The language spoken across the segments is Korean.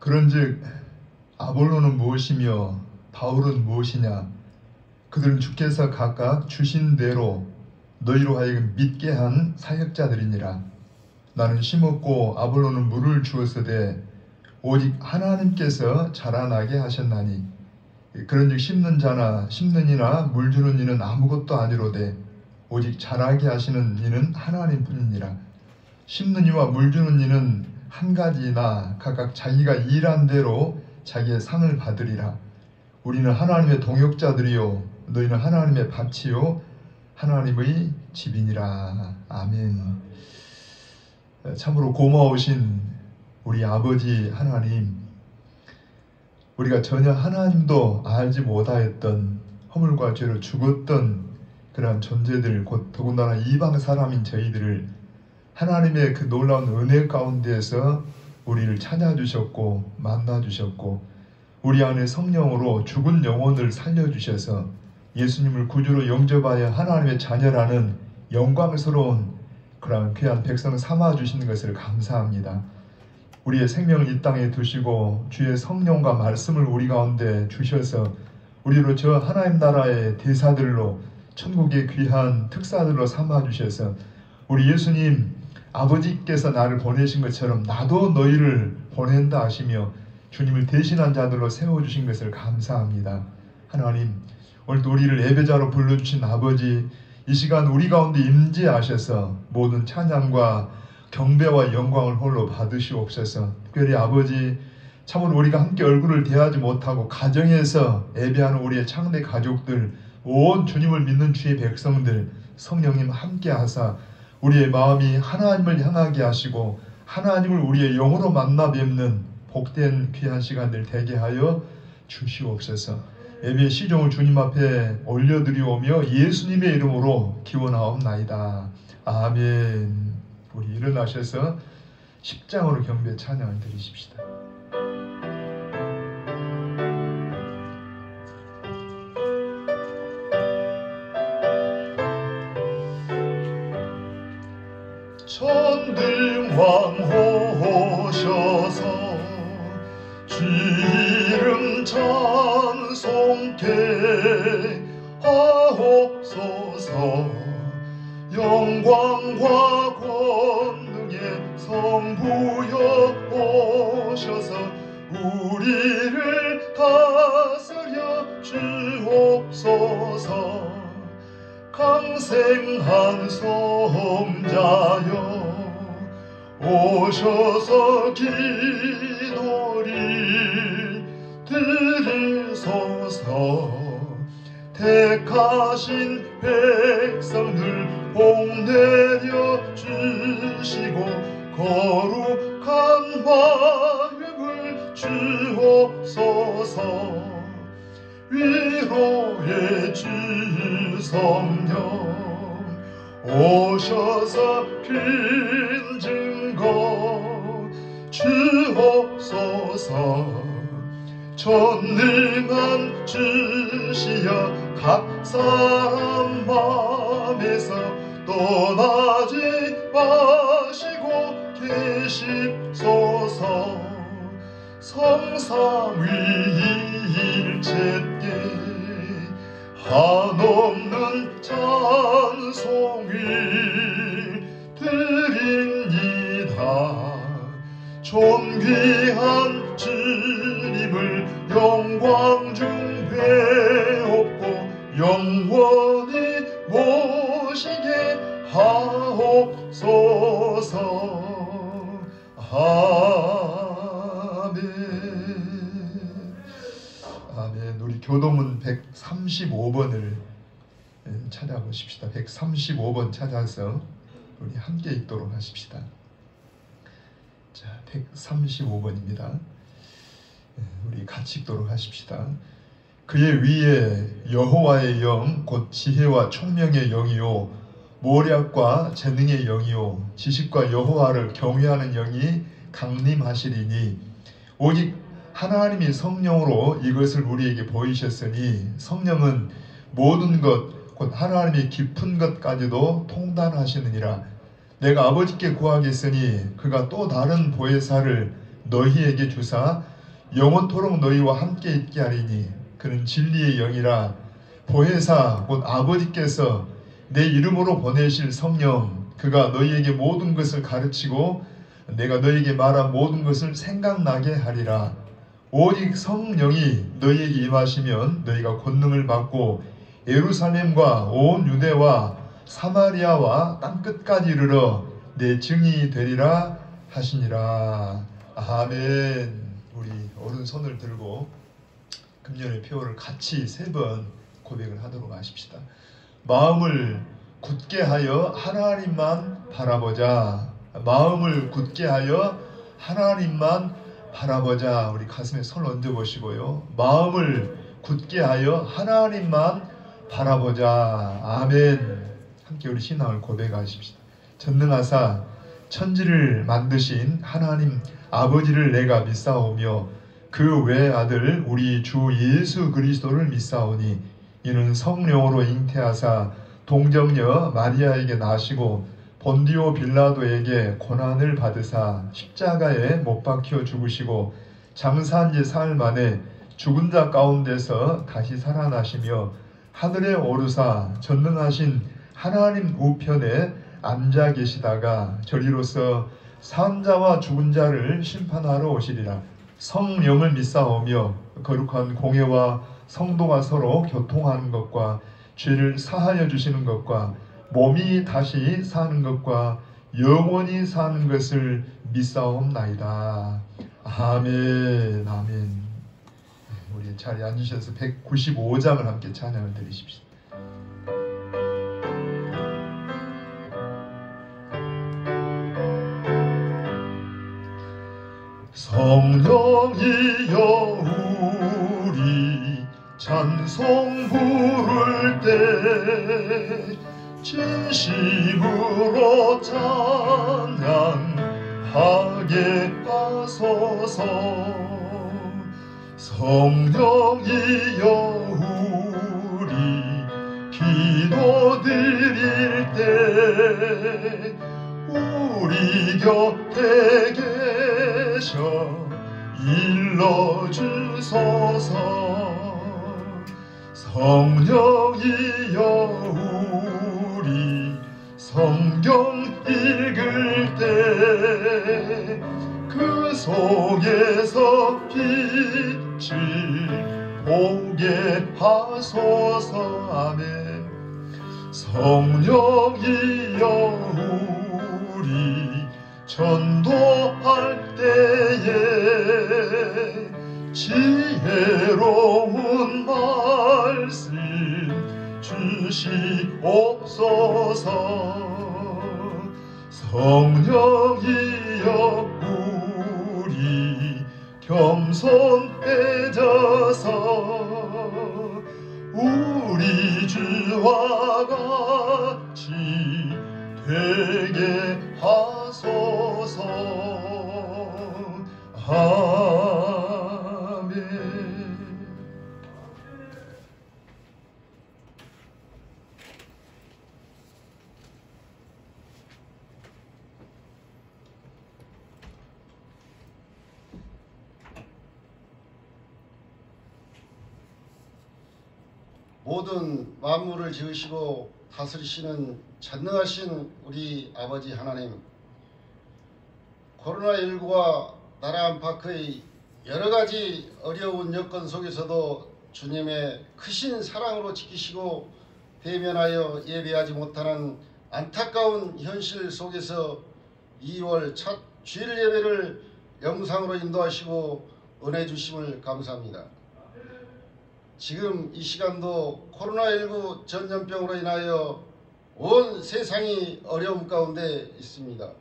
그런즉 아볼로는 무엇이며 바울은 무엇이냐? 그들은 주께서 각각 주신 대로 너희로 하여금 믿게 한 사역자들이니라. 나는 심었고 아볼로는 물을 주었으되 오직 하나님께서 자라나게 하셨나니 그런즉 심는 자나 심는 이나 물 주는 이는 아무것도 아니로되 오직 자라게 하시는 이는 하나님뿐이니라. 심는 이와 물 주는 이는 한 가지이나 각각 자기가 일한 대로 자기의 상을 받으리라. 우리는 하나님의 동역자들이요 너희는 하나님의 밭이요 하나님의 집이니라. 아멘. 참으로 고마우신 우리 아버지 하나님, 우리가 전혀 하나님도 알지 못하였던 허물과 죄로 죽었던 그러한 존재들, 곧 더군다나 이방 사람인 저희들을 하나님의 그 놀라운 은혜 가운데에서 우리를 찾아주셨고 만나주셨고 우리 안에 성령으로 죽은 영혼을 살려주셔서 예수님을 구주로 영접하여 하나님의 자녀라는 영광스러운 그러한 귀한 백성 삼아주시는 것을 감사합니다. 우리의 생명을 이 땅에 두시고 주의 성령과 말씀을 우리 가운데 주셔서 우리로 저 하나님 나라의 대사들로 천국의 귀한 특사들로 삼아주셔서 우리 예수님 아버지께서 나를 보내신 것처럼 나도 너희를 보낸다 하시며 주님을 대신한 자들로 세워주신 것을 감사합니다. 하나님, 오늘도 우리를 예배자로 불러주신 아버지, 이 시간 우리 가운데 임재하셔서 모든 찬양과 경배와 영광을 홀로 받으시옵소서. 특별히 아버지, 참으로 우리가 함께 얼굴을 대하지 못하고 가정에서 예배하는 우리의 창대 가족들, 온 주님을 믿는 주의 백성들, 성령님 함께 하사 우리의 마음이 하나님을 향하게 하시고 하나님을 우리의 영으로 만나 뵙는 복된 귀한 시간들 되게 하여 주시옵소서. 예배의 시종을 주님 앞에 올려드리오며 예수님의 이름으로 기원하옵나이다. 아멘. 우리 일어나셔서 십장으로 경배 찬양을 드리십시다. 전등왕 오셔서 주 이름 찬송케 하옵소서. 영광과 권능의 성부여 오셔서 우리를 다스려 주옵소서. 강생한 성자여 오셔서 기도를 드리소서. 택하신 백성들 복내려 주시고 거룩한 마음을 주옵소서. 위로의 주 성령 오셔서 큰 증거 주옵소서. 전능한 주시여 각 사람 마음에서 떠나지 마시고 계십소서. 성삼위일체께 한없는 찬송을 드립니다. 존귀한 주님을 영광 중 배웠고 영원히 모시게 하옵소서. 아멘. 우리 교도문 135번을 찾아보십시다. 135번 찾아서 우리 함께 읽도록 하십시다. 자, 135번입니다. 우리 같이 읽도록 하십시다. 그의 위에 여호와의 영 곧 지혜와 총명의 영이요 모략과 재능의 영이요 지식과 여호와를 경외하는 영이 강림하시리니 오직 하나님이 성령으로 이것을 우리에게 보이셨으니 성령은 모든 것 곧 하나님의 깊은 것까지도 통달하시느니라. 내가 아버지께 구하겠으니 그가 또 다른 보혜사를 너희에게 주사 영원토록 너희와 함께 있게 하리니 그는 진리의 영이라. 보혜사 곧 아버지께서 내 이름으로 보내실 성령, 그가 너희에게 모든 것을 가르치고 내가 너희에게 말한 모든 것을 생각나게 하리라. 오직 성령이 너희에게 임하시면 너희가 권능을 받고 예루살렘과 온 유대와 사마리아와 땅끝까지 이르러 내 증인이 되리라 하시니라. 아멘. 우리 오른손을 들고 금년의 표를 같이 3번 고백을 하도록 하십시다. 마음을 굳게 하여 하나님만 바라보자. 마음을 굳게 하여 하나님만 바라보자. 우리 가슴에 손을 얹어 보시고요. 마음을 굳게 하여 하나님만 바라보자. 아멘. 함께 우리 신앙을 고백하십시다. 전능하사 천지를 만드신 하나님 아버지를 내가 믿사오며 그 외아들 우리 주 예수 그리스도를 믿사오니 이는 성령으로 잉태하사 동정녀 마리아에게 나시고 본디오 빌라도에게 고난을 받으사 십자가에 못 박혀 죽으시고 장사한 지 사흘 만에 죽은 자 가운데서 다시 살아나시며 하늘에 오르사 전능하신 하나님 우편에 앉아 계시다가 저리로서 산 자와 죽은 자를 심판하러 오시리라. 성령을 믿사오며 거룩한 공회와 성도가 서로 교통하는 것과 죄를 사하여 주시는 것과 몸이 다시 사는 것과 영원히 사는 것을 믿사옵나이다. 아멘. 아멘. 우리 자리에 앉으셔서 195장을 함께 찬양을 드리십시오. 성령이여 우리 찬송 부를 때 진심으로 찬양하게 하소서. 성령이여 우리 기도드릴 때 우리 곁에 계셔 일러주소서. 성령이여 우리 성경 읽을 때 그 속에서 빛을 보게 하소서. 아멘. 성령이여 우리 전도할 때에 지혜로운 말씀 주시옵소서. 성령이여 우리 겸손해져서 우리 주와 같이 되게 하소서. 아멘. 모든 만물을 지으시고 다스리시는 전능하신 우리 아버지 하나님, 코로나19와 나라 안팎의 여러가지 어려운 여건 속에서도 주님의 크신 사랑으로 지키시고 대면하여 예배하지 못하는 안타까운 현실 속에서 2월 첫 주일 예배를 영상으로 인도하시고 은혜 주심을 감사합니다. 지금 이 시간도 코로나19 전염병으로 인하여 온 세상이 어려움 가운데 있습니다.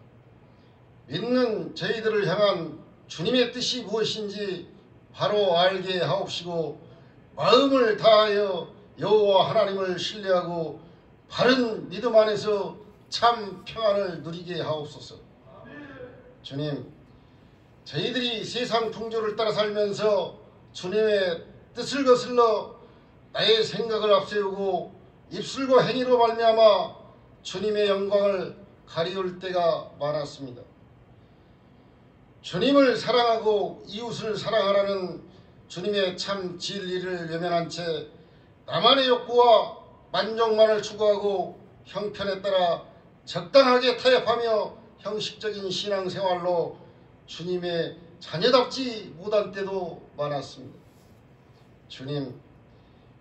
믿는 저희들을 향한 주님의 뜻이 무엇인지 바로 알게 하옵시고 마음을 다하여 여호와 하나님을 신뢰하고 바른 믿음 안에서 참 평안을 누리게 하옵소서. 주님, 저희들이 세상 풍조를 따라 살면서 주님의 뜻을 거슬러 나의 생각을 앞세우고 입술과 행위로 말미암아 주님의 영광을 가리울 때가 많았습니다. 주님을 사랑하고 이웃을 사랑하라는 주님의 참 진리를 외면한 채 나만의 욕구와 만족만을 추구하고 형편에 따라 적당하게 타협하며 형식적인 신앙생활로 주님의 자녀답지 못할 때도 많았습니다. 주님,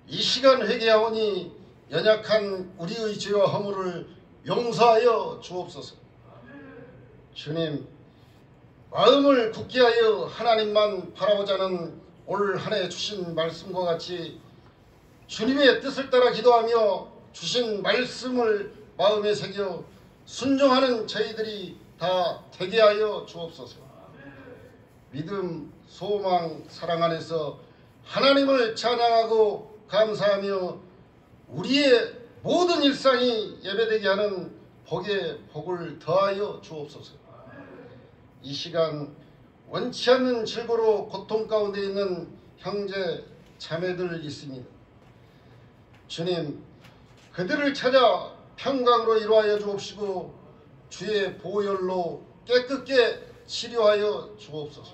이 시간 회개하오니 연약한 우리의 죄와 허물을 용서하여 주옵소서. 주님, 마음을 굳게 하여 하나님만 바라보자는 올 한 해 주신 말씀과 같이 주님의 뜻을 따라 기도하며 주신 말씀을 마음에 새겨 순종하는 저희들이 다 되게 하여 주옵소서. 믿음, 소망, 사랑 안에서 하나님을 찬양하고 감사하며 우리의 모든 일상이 예배되게 하는 복에 복을 더하여 주옵소서. 이 시간 원치 않는 질고로 고통 가운데 있는 형제 자매들 있습니다. 주님, 그들을 찾아 평강으로 이루하여 주옵시고 주의 보혈로 깨끗게 치료하여 주옵소서.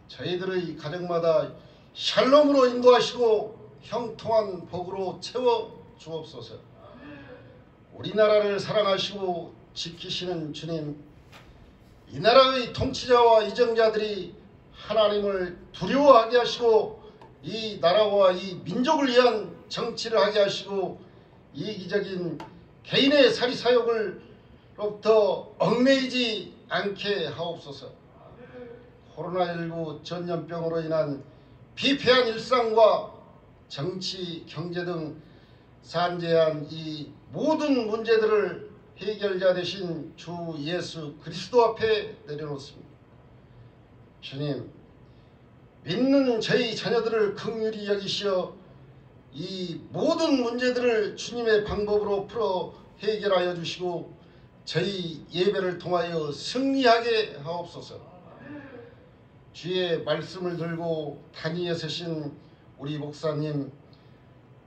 저희들의 가정마다 샬롬으로 인도하시고 형통한 복으로 채워 주옵소서. 우리나라를 사랑하시고 지키시는 주님, 이 나라의 통치자와 이정자들이 하나님을 두려워하게 하시고 이 나라와 이 민족을 위한 정치를 하게 하시고 이기적인 개인의 사리사욕을로부터 얽매이지 않게 하옵소서. 코로나19 전염병으로 인한 비폐한 일상과 정치, 경제 등 산재한 이 모든 문제들을 해결자 되신 주 예수 그리스도 앞에 내려놓습니다. 주님, 믿는 저희 자녀들을 긍휼히 여기시어 이 모든 문제들을 주님의 방법으로 풀어 해결하여 주시고 저희 예배를 통하여 승리하게 하옵소서. 주의 말씀을 들고 단위에 서신 우리 목사님,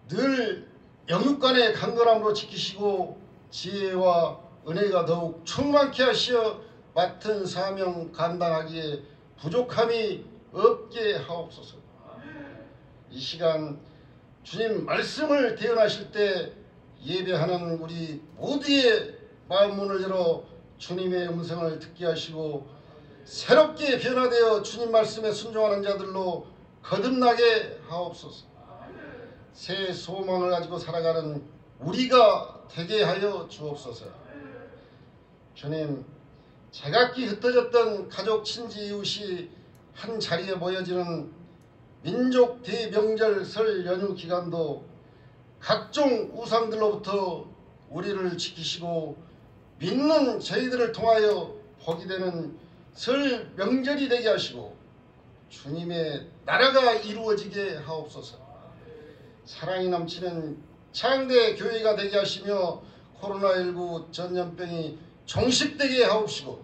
늘 영육간의 강건함으로 지키시고 지혜와 은혜가 더욱 충만케 하시어 맡은 사명 감당하기에 부족함이 없게 하옵소서. 이 시간 주님 말씀을 대언하실 때 예배하는 우리 모두의 마음 문을 열어 주님의 음성을 듣게 하시고 새롭게 변화되어 주님 말씀에 순종하는 자들로 거듭나게 하옵소서. 새 소망을 가지고 살아가는 우리가 되게 하여 주옵소서. 주님, 제각기 흩어졌던 가족, 친지, 이웃이 한 자리에 모여지는 민족 대명절 설 연휴 기간도 각종 우상들로부터 우리를 지키시고 믿는 저희들을 통하여 복이 되는 설 명절이 되게 하시고 주님의 나라가 이루어지게 하옵소서. 사랑이 넘치는 창대 교회가 되게 하시며 코로나19 전염병이 종식되게 하옵시고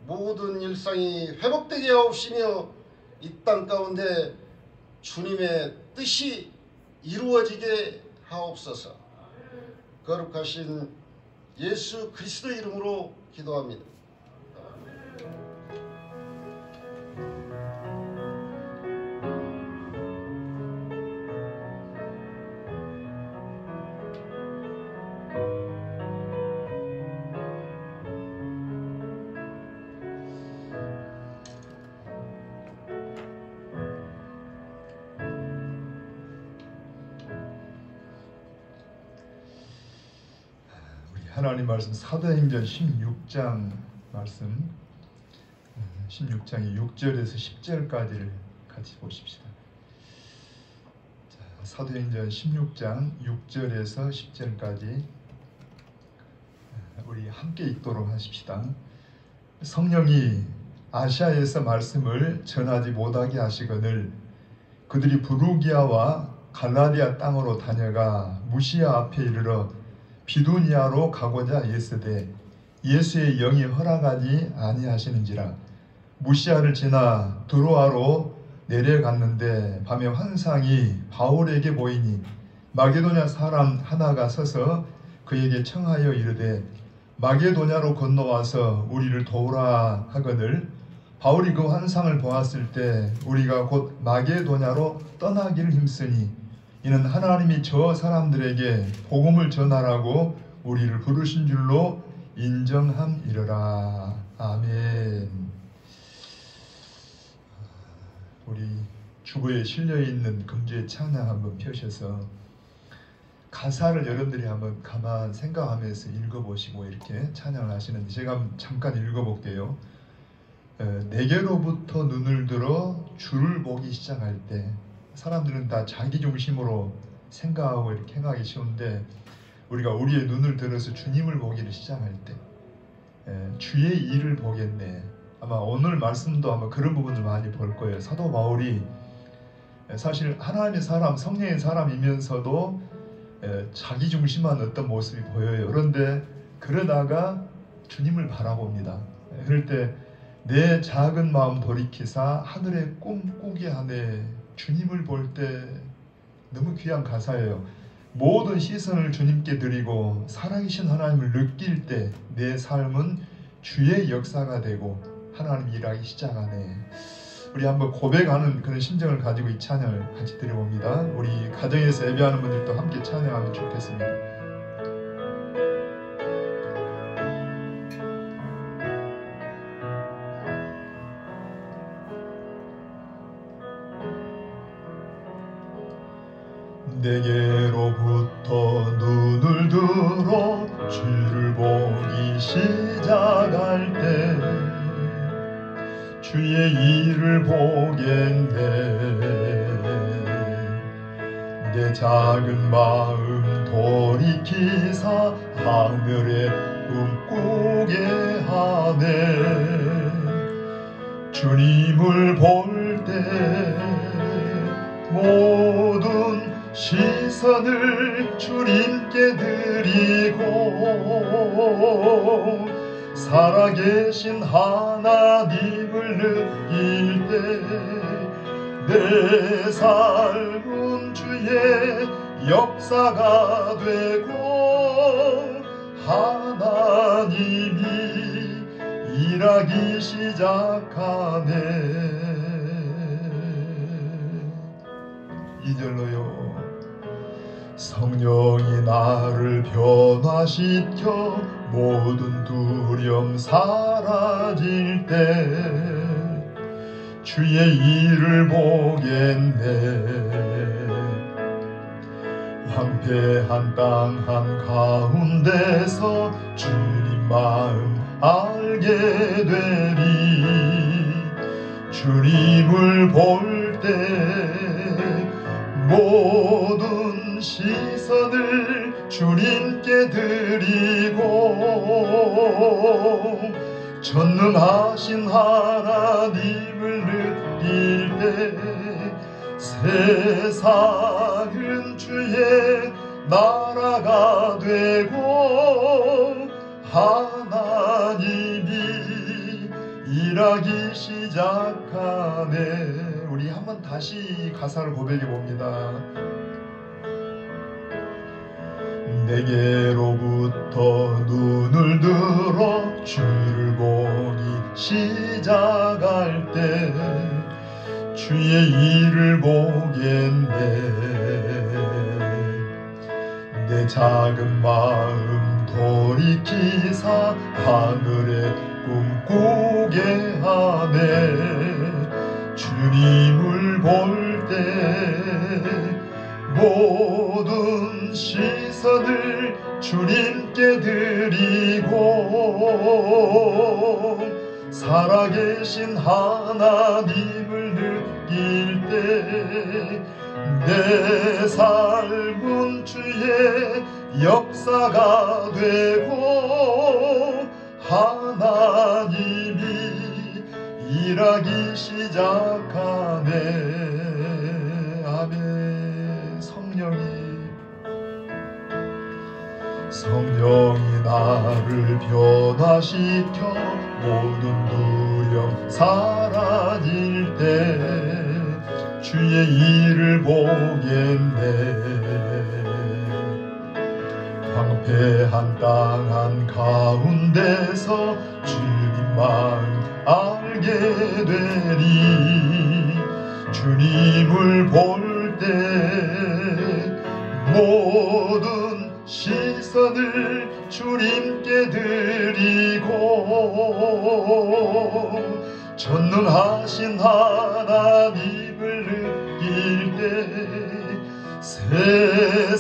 모든 일상이 회복되게 하옵시며 이 땅 가운데 주님의 뜻이 이루어지게 하옵소서. 거룩하신 예수 그리스도 이름으로 기도합니다. 하나님 말씀 사도행전 16장 말씀 16장의 6절에서 10절까지를 같이 보십시다. 자, 사도행전 16장 6절에서 10절까지 우리 함께 읽도록 하십시다. 성령이 아시아에서 말씀을 전하지 못하게 하시거늘 그들이 부르기아와 갈라디아 땅으로 다녀가 무시아 앞에 이르러 비두니아로 가고자 애쓰되 예수의 영이 허락하지 아니하시는지라. 무시아를 지나 드로아로 내려갔는데 밤에 환상이 바울에게 보이니 마게도냐 사람 하나가 서서 그에게 청하여 이르되 마게도냐로 건너와서 우리를 도우라 하거늘 바울이 그 환상을 보았을 때 우리가 곧 마게도냐로 떠나기를 힘쓰니 이는 하나님이 저 사람들에게 복음을 전하라고 우리를 부르신 줄로 인정함이러라. 아멘. 우리 주보에 실려있는 금주의 찬양 한번 펴셔서 가사를 여러분들이 한번 가만 생각하면서 읽어보시고 이렇게 찬양을 하시는데 제가 잠깐 읽어볼게요. 내게로부터 눈을 들어 주를 보기 시작할 때 사람들은 다 자기 중심으로 생각하고 이렇게 행하기 쉬운데 우리가 우리의 눈을 들어서 주님을 보기를 시작할 때 주의 일을 보겠네. 아마 오늘 말씀도 아마 그런 부분을 많이 볼 거예요. 사도 바울이 사실 하나님의 사람, 성령의 사람이면서도 자기 중심한 어떤 모습이 보여요. 그런데 그러다가 주님을 바라봅니다. 그럴 때 내 작은 마음 돌이키사 하늘의 꿈 꾸게 하네. 주님을 볼 때 너무 귀한 가사예요. 모든 시선을 주님께 드리고 살아계신 하나님을 느낄 때 내 삶은 주의 역사가 되고 하나님 일하기 시작하네. 우리 한번 고백하는 그런 심정을 가지고 이 찬양을 같이 드려봅니다. 우리 가정에서 예배하는 분들도 함께 찬양하면 좋겠습니다. 내게로부터 눈을 들어 주를 보기 시작할 때 주의 일을 보겠네. 내 작은 마음 돌이키사 하늘의 꿈꾸게 하네. 주님을 볼 때 모든 시선을 주님께 드리고 살아계신 하나님을 느낄 때 내 삶은 주의 역사가 되고 하나님이 일하기 시작하네. 2절로요. 성령이 나를 변화시켜 모든 두려움 사라질 때 주의 일을 보겠네. 황폐한 땅 한가운데서 주님 마음 알게 되리. 주님을 볼 때 모든 시선을 주님께 드리고 전능하신 하나님을 느낄 때 세상은 주의 나라가 되고 하나님이 일하기 시작하네. 우리 한번 다시 가사를 고백해 봅니다. 내게로부터 눈을 들어 주를 보기 시작할 때 주의 일을 보겠네. 내 작은 마음 돌이키사 하늘의 꿈꾸게 하네. 주님을 볼 때 모든 시선을 주님께 드리고 살아계신 하나님을 느낄 때 내 삶은 주의 역사가 되고 하나님이 일하기 시작하네. 아멘. 성령이 나를 변화시켜 모든 두려움 사라질 때 주의 일을 보겠네. 황폐한 땅 한가운데서 주님 마음 알게 되리. 주님을 볼 때 모든 시선을 주님께 드리고 전능하신 하나님을 느낄 때 세상은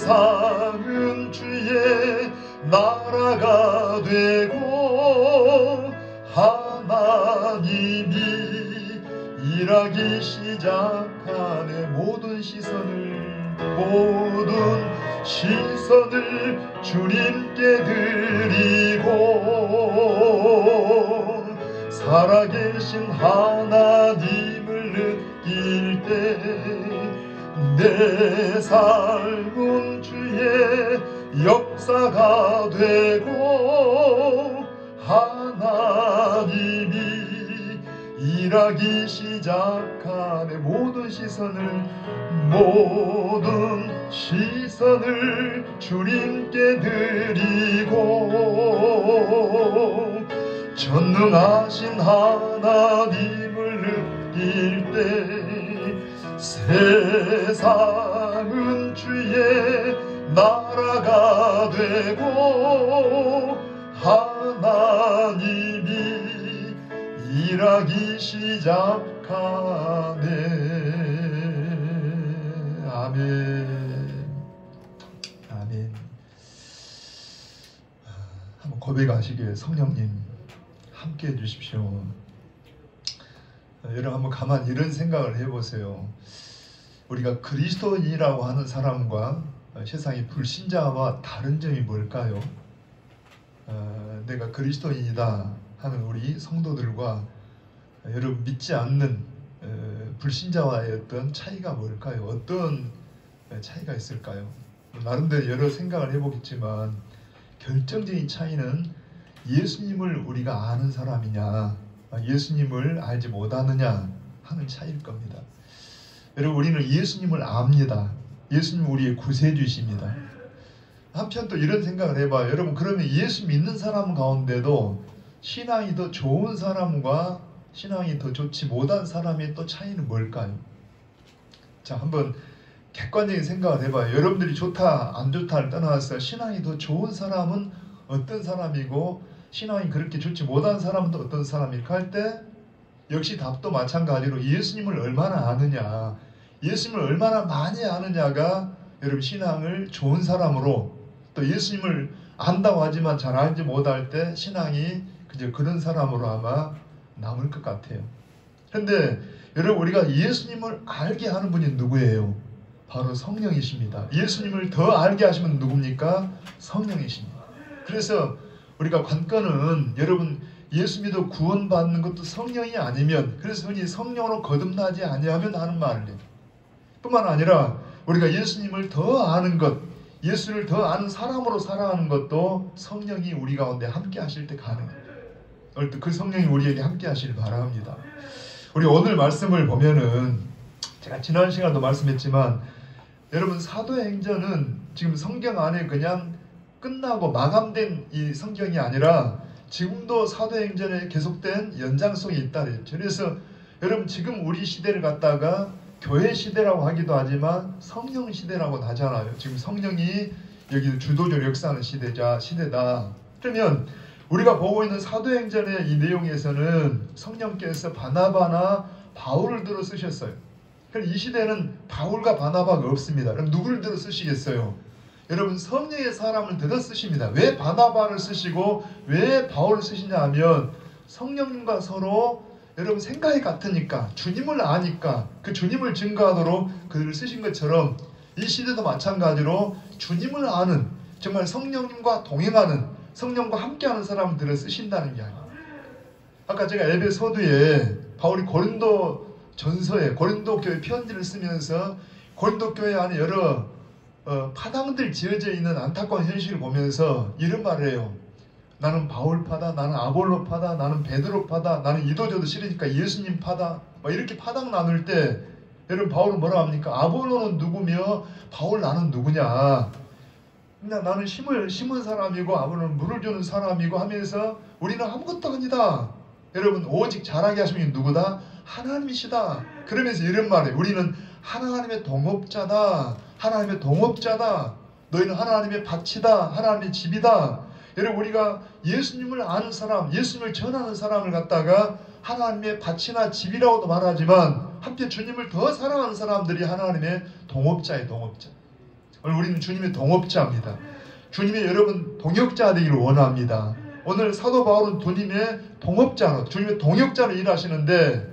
주의 나라가 되고 하나님이 일하기 시작하네. 모든 시선을 주님께 드리고 살아계신 하나님을 느낄 때 내 삶은 주의 역사가 되고 하나님이 일하기 시작하네. 모든 시선을 주님께 드리고 전능하신 하나님을 느낄 때 세상은 주의 나라가 되고 하나님이 일하기 시작하네. 아멘. 아멘. 한번 고백하시길. 성령님 함께 해주십시오. 여러분 한번 가만히 이런 생각을 해보세요. 우리가 그리스도인이라고 하는 사람과 세상의 불신자와 다른 점이 뭘까요? 내가 그리스도인이다 하는 우리 성도들과 여러분 믿지 않는 불신자와의 어떤 차이가 뭘까요? 어떤 차이가 있을까요? 나름대로 여러 생각을 해보겠지만 결정적인 차이는 예수님을 우리가 아는 사람이냐 예수님을 알지 못하느냐 하는 차이일 겁니다. 여러분 우리는 예수님을 압니다. 예수님은 우리의 구세주이십니다. 한편 또 이런 생각을 해봐요. 여러분 그러면 예수 믿는 사람 가운데도 신앙이 더 좋은 사람과 신앙이 더 좋지 못한 사람의 또 차이는 뭘까요? 자, 한번 객관적인 생각을 해봐요. 여러분들이 좋다 안 좋다를 떠나서 신앙이 더 좋은 사람은 어떤 사람이고 신앙이 그렇게 좋지 못한 사람은 또 어떤 사람일까 할 때 역시 답도 마찬가지로 예수님을 얼마나 아느냐, 예수님을 얼마나 많이 아느냐가 여러분 신앙을 좋은 사람으로, 또 예수님을 안다고 하지만 잘 알지 못할 때 신앙이 그저 그런 사람으로 아마 남을 것 같아요. 그런데 여러분 우리가 예수님을 알게 하는 분이 누구예요? 바로 성령이십니다. 예수님을 더 알게 하시면 누굽니까? 성령이십니다. 그래서 우리가 관건은 여러분 예수 믿어 구원받는 것도 성령이 아니면, 그래서 흔히 성령으로 거듭나지 아니하면 하는 말을 해요. 뿐만 아니라 우리가 예수님을 더 아는 것, 예수를 더 아는 사람으로 살아가는 것도 성령이 우리 가운데 함께 하실 때 가능해요. 그 성령이 우리에게 함께 하시길 바랍니다. 우리 오늘 말씀을 보면은 제가 지난 시간도 말씀했지만 여러분 사도행전은 지금 성경 안에 그냥 끝나고 마감된 이 성경이 아니라 지금도 사도행전에 계속된 연장성이 있다 그랬죠. 그래서 여러분 지금 우리 시대를 갖다가 교회 시대라고 하기도 하지만 성령 시대라고 하잖아요. 지금 성령이 여기 주도적으로 역사하는 시대다. 그러면 우리가 보고 있는 사도행전의 이 내용에서는 성령께서 바나바나 바울을 들어 쓰셨어요. 그럼 이 시대는 바울과 바나바가 없습니다. 그럼 누구를 들어 쓰시겠어요? 여러분 성령의 사람을 들어 쓰십니다. 왜 바나바를 쓰시고 왜 바울을 쓰시냐 하면 성령님과 서로 여러분 생각이 같으니까, 주님을 아니까 그 주님을 증거하도록 그들을 쓰신 것처럼 이 시대도 마찬가지로 주님을 아는, 정말 성령님과 동행하는, 성령과 함께하는 사람을 들어 쓰신다는 게 아니에요. 아까 제가 에베소서에 바울이 고린도 전서에 고린도 교회 편지를 쓰면서 고린도 교회 안에 여러 파당들 지어져 있는 안타까운 현실을 보면서 이런 말을 해요. 나는 바울파다, 나는 아볼로파다, 나는 베드로파다, 나는 이도저도 싫으니까 예수님 파다. 이렇게 파당 나눌 때 여러분 바울은 뭐라 합니까? 아볼로는 누구며 바울 나는 누구냐? 그냥 나는 힘을 심은 사람이고 아버지는 물을 주는 사람이고 하면서 우리는 아무것도 아니다. 여러분 오직 잘하게 하시는 게 누구다? 하나님이시다. 그러면서 이런 말이에요. 우리는 하나님의 동업자다. 하나님의 동업자다. 너희는 하나님의 밭이다. 하나님의 집이다. 여러분 우리가 예수님을 아는 사람, 예수님을 전하는 사람을 갖다가 하나님의 밭이나 집이라고도 말하지만 한편 주님을 더 사랑하는 사람들이 하나님의 동업자예요. 동업자. 오늘 우리는 주님의 동업자입니다. 주님의 여러분 동역자 되기를 원합니다. 오늘 사도 바울은 주님의 동업자로, 주님의 동역자로 일하시는데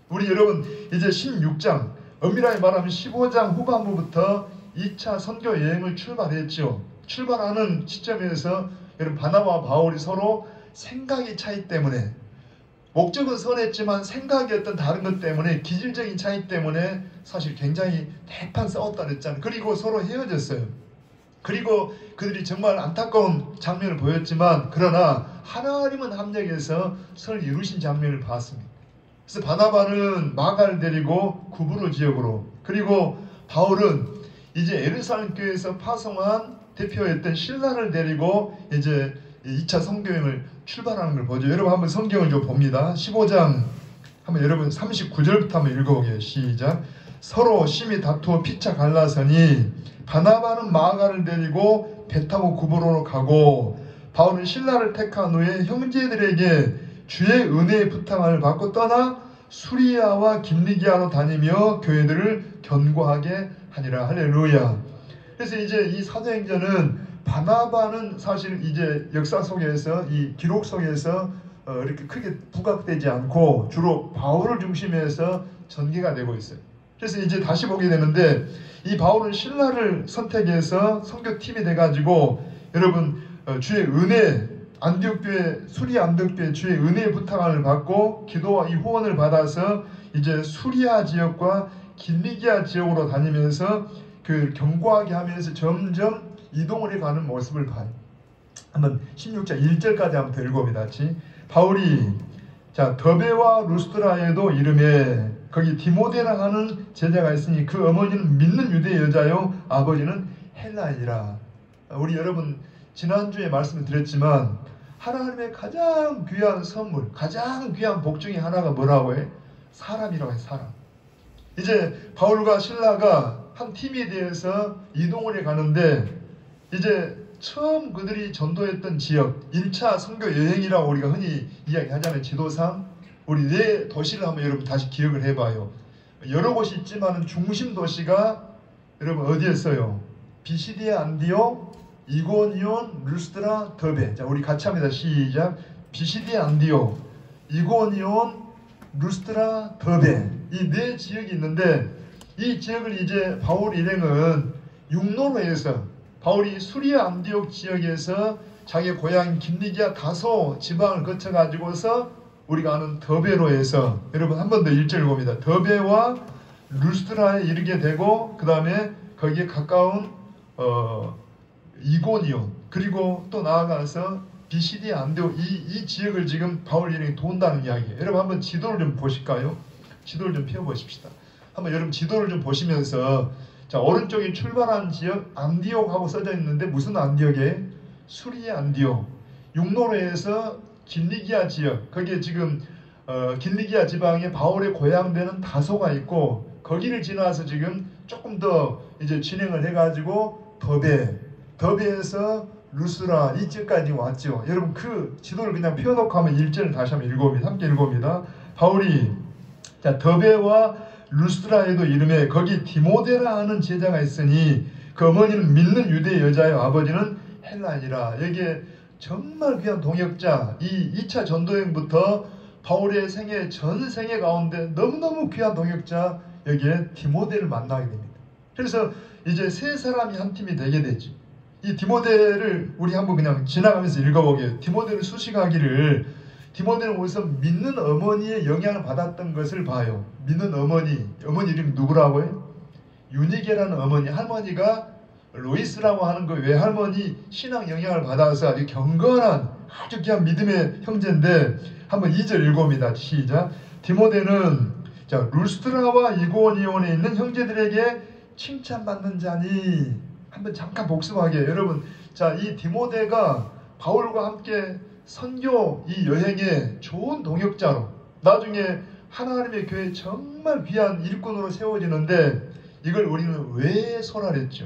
우리 여러분 이제 16장 엄밀하게 말하면 15장 후반부부터 2차 선교 여행을 출발했죠. 출발하는 시점에서 여러분 바나바와 바울이 서로 생각의 차이 때문에 목적은 선했지만 생각이 어떤 다른 것 때문에 기질적인 차이 때문에 사실 굉장히 대판 싸웠다 그랬잖아요. 그리고 서로 헤어졌어요. 그리고 그들이 정말 안타까운 장면을 보였지만 그러나 하나님은 합력해서 선을 이루신 장면을 봤습니다. 그래서 바나바는 마가를 데리고 구브로 지역으로 그리고 바울은 이제 예루살렘 교회에서 파송한 대표였던 신라를 데리고 이제 2차 선교여행을 출발하는 걸 보죠. 여러분 한번 성경을 좀 봅니다. 15장 한번 여러분 39절부터 한번 읽어보게요. 시작. 서로 심히 다투어 피차 갈라서니 바나바는 마가를 데리고 배 타고 구브로로 가고 바울은 신라를 택한 후에 형제들에게 주의 은혜의 부탁을 받고 떠나 수리아와 길리기아로 다니며 교회들을 견고하게 하니라. 할렐루야. 그래서 이제 이 사도행전은 바나바는 사실 이제 역사 속에서 이 기록 속에서 이렇게 크게 부각되지 않고 주로 바울을 중심해서 전개가 되고 있어요. 그래서 이제 다시 보게 되는데 이 바울은 신라를 선택해서 선교팀이 돼가지고 여러분 주의 은혜 안디옥교회 수리아 안디옥교회 주의 은혜의 부탁을 받고 기도와 이 후원을 받아서 이제 수리아 지역과 길리기아 지역으로 다니면서 그 견고하게 하면서 점점 이동을 해가는 모습을 봐요. 한번 16장 1절까지 한번 더 읽어봅니다. 바울이 자 더베와 루스드라에도 이름에 거기 디모데라 하는 제자가 있으니 그 어머니는 믿는 유대 여자요 아버지는 헬라이라. 우리 여러분 지난주에 말씀을 드렸지만 하나님의 가장 귀한 선물, 가장 귀한 복 중에 하나가 뭐라고 해? 사람이라고 해. 사람. 이제 바울과 신라가 한 팀에 대해서 이동을 해 가는데 이제 처음 그들이 전도했던 지역 1차 선교 여행이라고 우리가 흔히 이야기하잖아요. 지도상 우리 네 도시를 한번 여러분 다시 기억을 해봐요. 여러 곳이 있지만 중심 도시가 여러분 어디였어요? 비시디아 안디옥, 이고니온, 루스드라, 더베. 자 우리 같이 합니다. 시작. 비시디아 안디옥, 이고니온, 루스드라, 더베. 이 네 지역이 있는데 이 지역을 이제 바울 일행은 육로로 해서 바울이 수리아 안디옥 지역에서 자기 고향 길리기아 다소 지방을 거쳐 가지고서 우리가 아는 더베로 해서 여러분 한 번 더 1절 봅니다. 더베와 루스드라에 이르게 되고 그 다음에 거기에 가까운 이고니온 그리고 또 나아가서 비시디아 안디옥 이 지역을 지금 바울 일행이 돈다는 이야기예요. 여러분 한번 지도를 좀 보실까요? 지도를 좀 펴보십시다. 한번 여러분 지도를 좀 보시면서 자 오른쪽에 출발한 지역 안디옥하고 써져 있는데 무슨 안디옥이에요? 수리아 안디옥. 육로로 해서 길리기아 지역 거기에 지금 길리기아 지방에 바울의 고향 되는 다소가 있고 거기를 지나서 지금 조금 더 이제 진행을 해가지고 더베에서 루스라 이 지역까지 왔죠. 여러분 그 지도를 그냥 펴놓고 하면 1절을 다시 한번 읽어봅니다. 함께 읽어봅니다. 바울이 자 더베와 루스드라에도 이름에 거기 디모데라 하는 제자가 있으니 그 어머니는 믿는 유대 여자요 아버지는 헬라이라. 여기에 정말 귀한 동역자 이 2차 전도여행부터 바울의 생애 전 생애 가운데 너무너무 귀한 동역자 여기에 디모데를 만나게 됩니다. 그래서 이제 세 사람이 한 팀이 되게 되죠. 이 디모데를 우리 한번 그냥 지나가면서 읽어보게요. 디모데를 수식하기를 디모데는 우선 믿는 어머니의 영향을 받았던 것을 봐요. 믿는 어머니 이름이 누구라고 해요? 유니게라는 어머니 할머니가 로이스라고 하는 그 외할머니 신앙 영향을 받아서 아주 경건한 아주 귀한 믿음의 형제인데 한번 2절 읽어봅니다. 시작. 디모데는 자 루스드라와 이고니온에 있는 형제들에게 칭찬받는 자니 한번 잠깐 복습하게 여러분, 자, 이 디모데가 바울과 함께 선교 이 여행의 좋은 동역자로 나중에 하나님의 교회 정말 귀한 일꾼으로 세워지는데 이걸 우리는 왜 소홀했죠?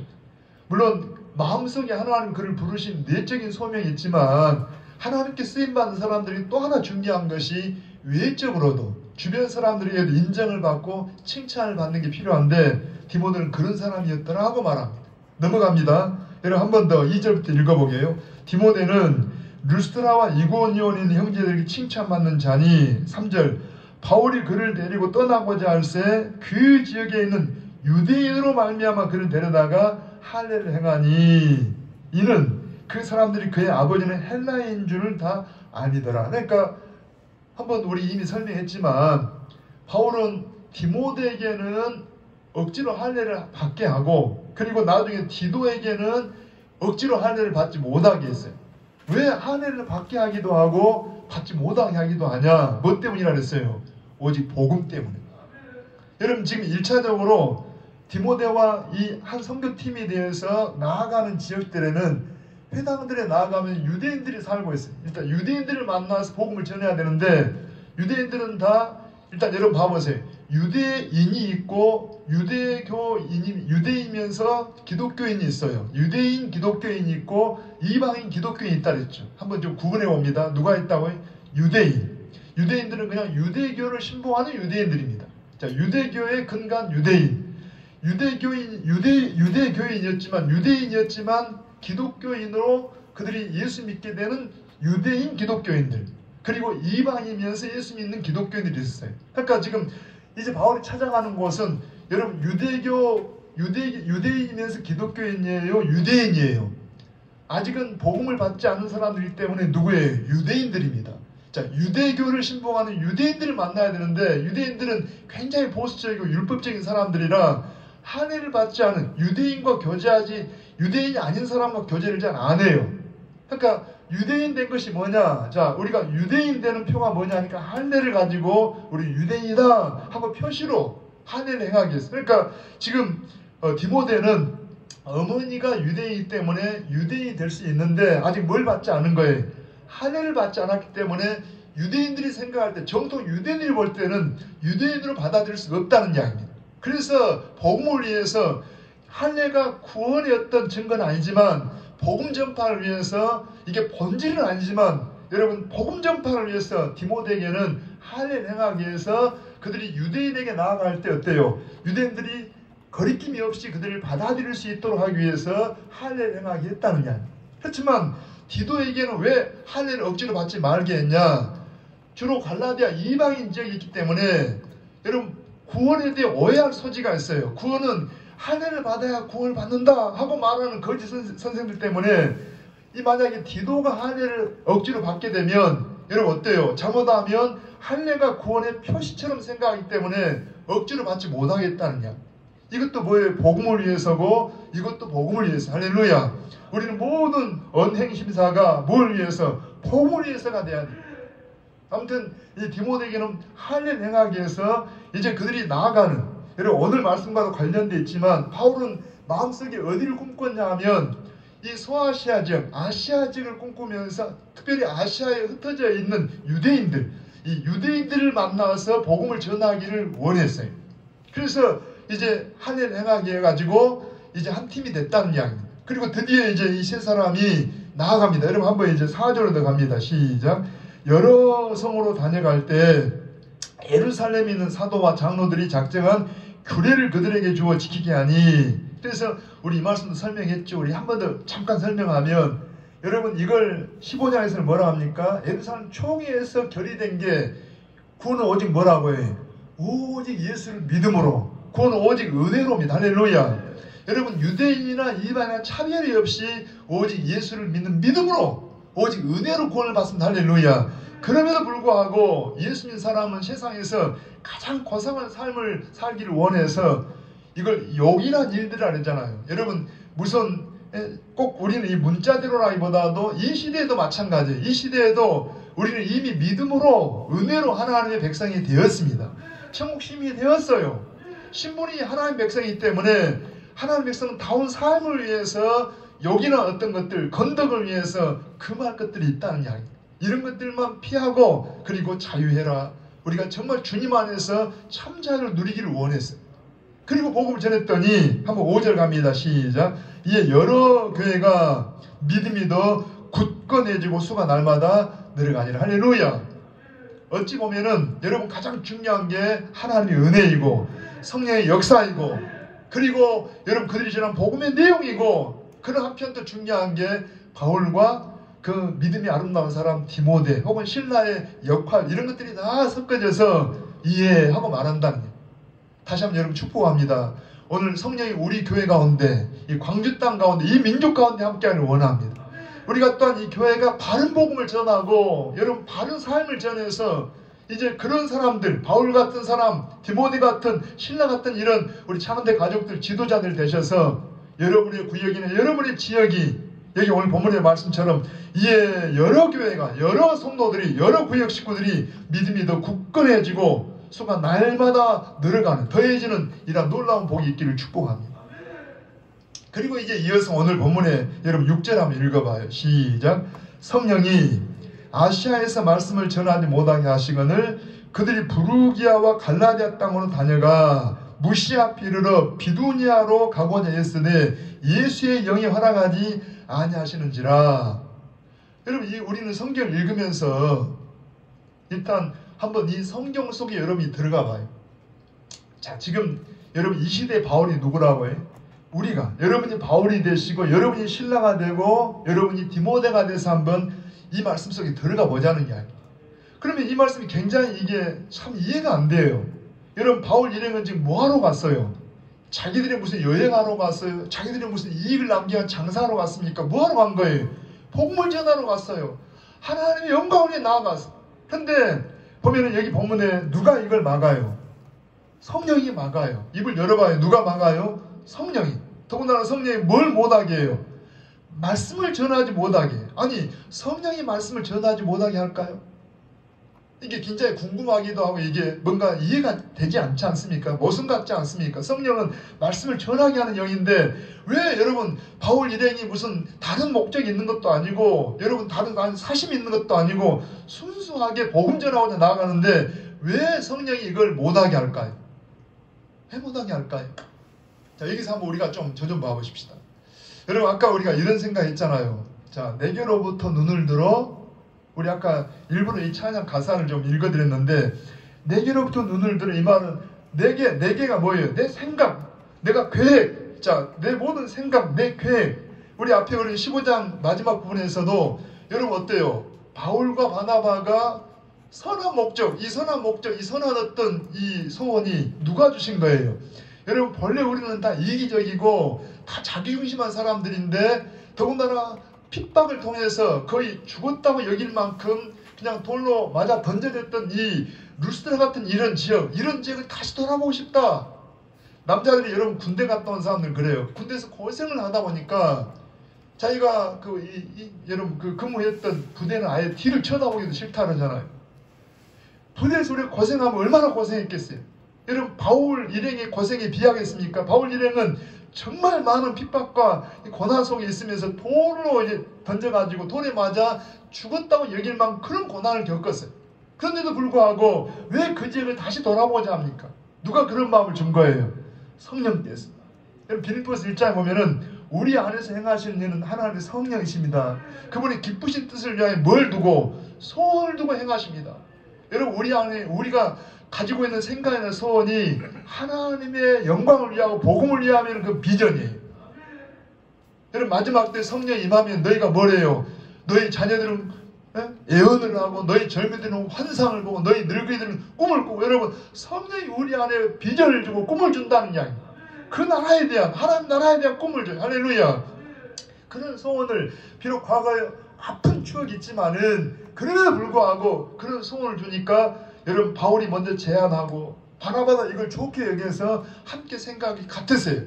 물론 마음속에 하나님 그를 부르신 내적인 소명이 있지만 하나님께 쓰임받는 사람들이 또 하나 중요한 것이 외적으로도 주변 사람들에게도 인정을 받고 칭찬을 받는 게 필요한데 디모데는 그런 사람이었더라 하고 말합니다. 넘어갑니다. 여러분 한 번 더 2절부터 읽어보게요. 디모데는 루스트라와 이고니온에 있는 형제들에게 칭찬받는 자니 3절 바울이 그를 데리고 떠나고자 할새 그 지역에 있는 유대인으로 말미암아 그를 데려다가 할례를 행하니 이는 그 사람들이 그의 아버지는 헬라인 줄을 다 아니더라. 그러니까 한번 우리 이미 설명했지만 바울은 디모데에게는 억지로 할례를 받게 하고 그리고 나중에 디도에게는 억지로 할례를 받지 못하게 했어요. 왜 할례를 받게 하기도 하고 받지 못하게 하기도 하냐? 뭐 때문이라 그랬어요? 오직 복음 때문에. 여러분 지금 1차적으로 디모데와 이 한 선교팀이 되어서 나아가는 지역들에는 회당들에 나아가면 유대인들이 살고 있어요. 일단 유대인들을 만나서 복음을 전해야 되는데 유대인들은 다 일단 여러분 봐보세요. 유대인이 있고 유대이면서 기독교인이 있어요. 유대인 기독교인이 있고 이방인 기독교인이 있다 그랬죠. 한번 좀 구분해 봅니다. 누가 있다고요? 유대인. 유대인들은 그냥 유대교를 신봉하는 유대인들입니다. 자, 유대교의 근간 유대인. 유대인이었지만 기독교인으로 그들이 예수 믿게 되는 유대인 기독교인들. 그리고 이방이면서 예수 믿는 기독교인들이 있었어요. 그러니까 지금 이제 바울이 찾아가는 곳은 여러분 유대인이면서 기독교인이에요? 유대인이에요? 아직은 복음을 받지 않은 사람들이기 때문에 누구예요? 유대인들입니다. 자, 유대교를 신봉하는 유대인들을 만나야 되는데 유대인들은 굉장히 보수적이고 율법적인 사람들이라 할례를 받지 않은 유대인과 교제하지 유대인이 아닌 사람과 교제를 잘 안 해요. 그러니까 유대인 된 것이 뭐냐? 자, 우리가 유대인 되는 표가 뭐냐 하니까 할례를 가지고 우리 유대인이다 하고 표시로 할례를 행하게 했어요. 그러니까 지금 디모데는 어머니가 유대인이기 때문에 유대인이 될 수 있는데 아직 뭘 받지 않은 거예요? 할례를 받지 않았기 때문에 유대인들이 생각할 때 정통 유대인들이 볼 때는 유대인으로 받아들일 수가 없다는 이야기입니다. 그래서 복음을 위해서 할례가 구원의 어떤 증거는 아니지만 복음 전파를 위해서 이게 본질은 아니지만 여러분 복음 전파를 위해서 디모데에게는 할례를 행하기 위해서 그들이 유대인에게 나아갈 때 어때요? 유대인들이 거리낌이 없이 그들을 받아들일 수 있도록 하기 위해서 할례를 행하게 했다는 게 아니에요. 그렇지만 디도에게는 왜 할례를 억지로 받지 말게 했냐? 주로 갈라디아 이방인 지역이 있기 때문에 여러분 구원에 대해 오해할 소지가 있어요. 구원은 할례를 받아야 구원을 받는다 하고 말하는 거짓 선생들 때문에 이 만약에 디도가 할례를 억지로 받게 되면 여러분 어때요? 잘못하면 할례가 구원의 표시처럼 생각하기 때문에 억지로 받지 못하겠다느냐. 이것도 뭐예요? 복음을 위해서고 이것도 복음을 위해서. 할렐루야. 우리는 모든 언행심사가 뭘 위해서? 복음을 위해서가 돼야 돼요. 아무튼 이 디모데에게는 할례를 행하기 위해서 이제 그들이 나아가는 여러분 오늘 말씀과도 관련되어 있지만 바울은 마음속에 어디를 꿈꿨냐 하면 이 소아시아 지역, 아시아 지역을 꿈꾸면서 특별히 아시아에 흩어져 있는 유대인들, 이 유대인들을 만나서 복음을 전하기를 원했어요. 그래서 이제 할례를 행하게 해가지고 이제 한 팀이 됐다는 이야기입니다. 그리고 드디어 이제 이 세 사람이 나아갑니다. 여러분 한번 이제 4절로 더 갑니다. 시작. 여러 성으로 다녀갈 때 예루살렘에 있는 사도와 장로들이 작정한 규례를 그들에게 주어 지키게 하니. 그래서 우리 이 말씀도 설명했죠. 우리 한 번 더 잠깐 설명하면 여러분 이걸 15장에서는 뭐라 합니까? 예루살렘 총회에서 결의된 게 구원은 오직 뭐라고 해요? 오직 예수를 믿음으로. 구원은 오직 은혜로입니다. 할렐루야. 여러분 유대인이나 이방이나 차별이 없이 오직 예수를 믿는 믿음으로 오직 은혜로 구원을 받습니다. 할렐루야. 그럼에도 불구하고 예수 믿는 사람은 세상에서 가장 고상한 삶을 살기를 원해서 이걸 욕이란 일들을 하잖아요. 여러분 무슨 꼭 우리는 이 문자대로라기보다도 이 시대에도 마찬가지예요. 이 시대에도 우리는 이미 믿음으로 은혜로 하나님의 백성이 되었습니다. 천국 시민이 되었어요. 신분이 하나님의 백성이기 때문에 하나님 백성은 다운 삶을 위해서 욕이나 어떤 것들, 건덕을 위해서 금할 것들이 있다는 이야기. 이런 것들만 피하고 그리고 자유해라. 우리가 정말 주님 안에서 참 자유를 누리기를 원했어요. 그리고 복음을 전했더니 한번 5절 갑니다. 시작. 이에 여러 교회가 믿음이 더 굳건해지고 수가 날마다 늘어가니라. 할렐루야. 어찌 보면은 여러분 가장 중요한 게 하나님의 은혜이고 성령의 역사이고 그리고 여러분 그들이 전한 복음의 내용이고 그런 한편 또 중요한 게 바울과 그 믿음이 아름다운 사람 디모데 혹은 신라의 역할 이런 것들이 다 섞어져서 이해하고 말한다는 거예요. 다시 한번 여러분 축복합니다. 오늘 성령이 우리 교회 가운데 이 광주 땅 가운데 이 민족 가운데 함께하기를 원합니다. 우리가 또한 이 교회가 바른 복음을 전하고 여러분 바른 삶을 전해서 이제 그런 사람들 바울 같은 사람 디모데 같은 신라 같은 이런 우리 창대 가족들 지도자들 되셔서 여러분의 구역이나 여러분의 지역이 여기 오늘 본문의 말씀처럼 이에 여러 교회가 여러 성도들이 여러 구역 식구들이 믿음이 더 굳건해지고 수가 날마다 늘어가는 더해지는 이런 놀라운 복이 있기를 축복합니다. 그리고 이제 이어서 오늘 본문에 여러분 6절 한번 읽어봐요. 시작. 성령이 아시아에서 말씀을 전하지 못하게 하시거늘 그들이 부르기아와 갈라디아 땅으로 다녀가 무시아 이르러 비두니아로 가고자 했으되 예수의 영이 허락하지 아니하시는지라. 여러분 우리는 성경을 읽으면서 일단 한번 이 성경 속에 여러분이 들어가 봐요. 자, 지금 여러분 이 시대의 바울이 누구라고 해요? 우리가 여러분이 바울이 되시고 여러분이 신라가 되고 여러분이 디모데가 돼서 한번 이 말씀 속에 들어가 보자는 이야기. 그러면 이 말씀이 굉장히 이게 참 이해가 안 돼요. 여러분 바울 일행은 지금 뭐하러 갔어요? 자기들이 무슨 여행하러 갔어요? 자기들이 무슨 이익을 남기한 장사하러 갔습니까? 뭐하러 간 거예요? 복음을 전하러 갔어요. 하나님의 영광을 위해 나아갔어요. 그런데 보면은 여기 본문에 누가 이걸 막아요? 성령이 막아요. 입을 열어봐요. 누가 막아요? 성령이. 더군다나 성령이 뭘 못하게 해요? 말씀을 전하지 못하게. 아니 성령이 말씀을 전하지 못하게 할까요? 이게 굉장히 궁금하기도 하고 이게 뭔가 이해가 되지 않지 않습니까? 모순 같지 않습니까? 성령은 말씀을 전하게 하는 영인데 왜 여러분 바울 일행이 무슨 다른 목적이 있는 것도 아니고 여러분 다른 사심이 있는 것도 아니고 순수하게 복음 전하고자 나아가는데 왜 성령이 이걸 못하게 할까요? 왜 못하게 할까요? 자, 여기서 한번 우리가 좀 저 좀 봐보십시다. 여러분 아까 우리가 이런 생각했잖아요. 자, 내게로부터 눈을 들어 우리 아까 일부러 이 찬양 가사를 좀 읽어드렸는데 내게로부터 눈을 들어 이 말은 내게가 뭐예요? 내 생각, 내가 계획, 자, 내 모든 생각, 내 계획. 우리 앞에 우리 15장 마지막 부분에서도 여러분 어때요? 바울과 바나바가 선한 목적, 이 선한 어떤 이 소원이 누가 주신 거예요? 여러분 본래 우리는 다 이기적이고 다 자기중심한 사람들인데 더군다나 핍박을 통해서 거의 죽었다고 여길 만큼 그냥 돌로 맞아 던져졌던 이 루스드라 같은 이런 지역을 다시 돌아보고 싶다. 남자들이 여러분 군대 갔다 온 사람들 그래요. 군대에서 고생을 하다 보니까 자기가 여러분 그 근무했던 부대는 아예 뒤를 쳐다보기도 싫다 그러잖아요. 부대에서 우리가 고생하면 얼마나 고생했겠어요. 여러분 바울 일행의 고생에 비하겠습니까? 바울 일행은 정말 많은 핍박과 고난 속에 있으면서 돌로 이제 던져가지고 돌에 맞아 죽었다고 여길 만큼 그런 고난을 겪었어요. 그런데도 불구하고 왜 그 지역을 다시 돌아보자 합니까? 누가 그런 마음을 준 거예요? 성령께서. 여러분 빌립보서 1장에 보면은 우리 안에서 행하시는 일은 하나님의 성령이십니다. 그분이 기쁘신 뜻을 위하여 뭘 두고? 소원을 두고 행하십니다. 여러분 우리 안에 우리가 가지고 있는 생각이나 소원이 하나님의 영광을 위하고 복음을 위하면 그 비전이에요. 여러분 마지막 때 성령이 임하면 너희가 뭐래요? 너희 자녀들은 예언을 하고 너희 젊은이들은 환상을 보고 너희 늙은이들은 꿈을 꾸고 여러분 성령이 우리 안에 비전을 주고 꿈을 준다는 이야기입니다. 그 나라에 대한 하나님 나라에 대한 꿈을 줘요. 할렐루야. 그런 소원을 비록 과거에 아픈 추억이 있지만은 그럼에도 불구하고 그런 소원을 주니까 여러분 바울이 먼저 제안하고 바나바가 이걸 좋게 여기서 함께 생각이 같았어요.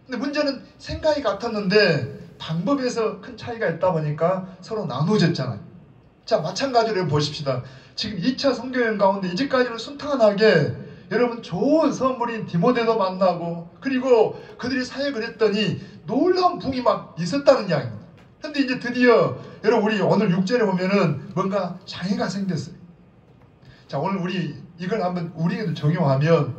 근데 문제는 생각이 같았는데 방법에서 큰 차이가 있다 보니까 서로 나누어졌잖아요. 자 마찬가지로 보십시다. 지금 2차 선교여행 가운데 이제까지는 순탄하게 여러분 좋은 선물인 디모데도 만나고 그리고 그들이 사역을 했더니 놀라운 부흥이 막 있었다는 이야기입니다. 근데 이제 드디어 여러분 우리 오늘 6절에 보면은 뭔가 장애가 생겼어요. 자, 오늘 우리 이걸 한번 우리에게 적용하면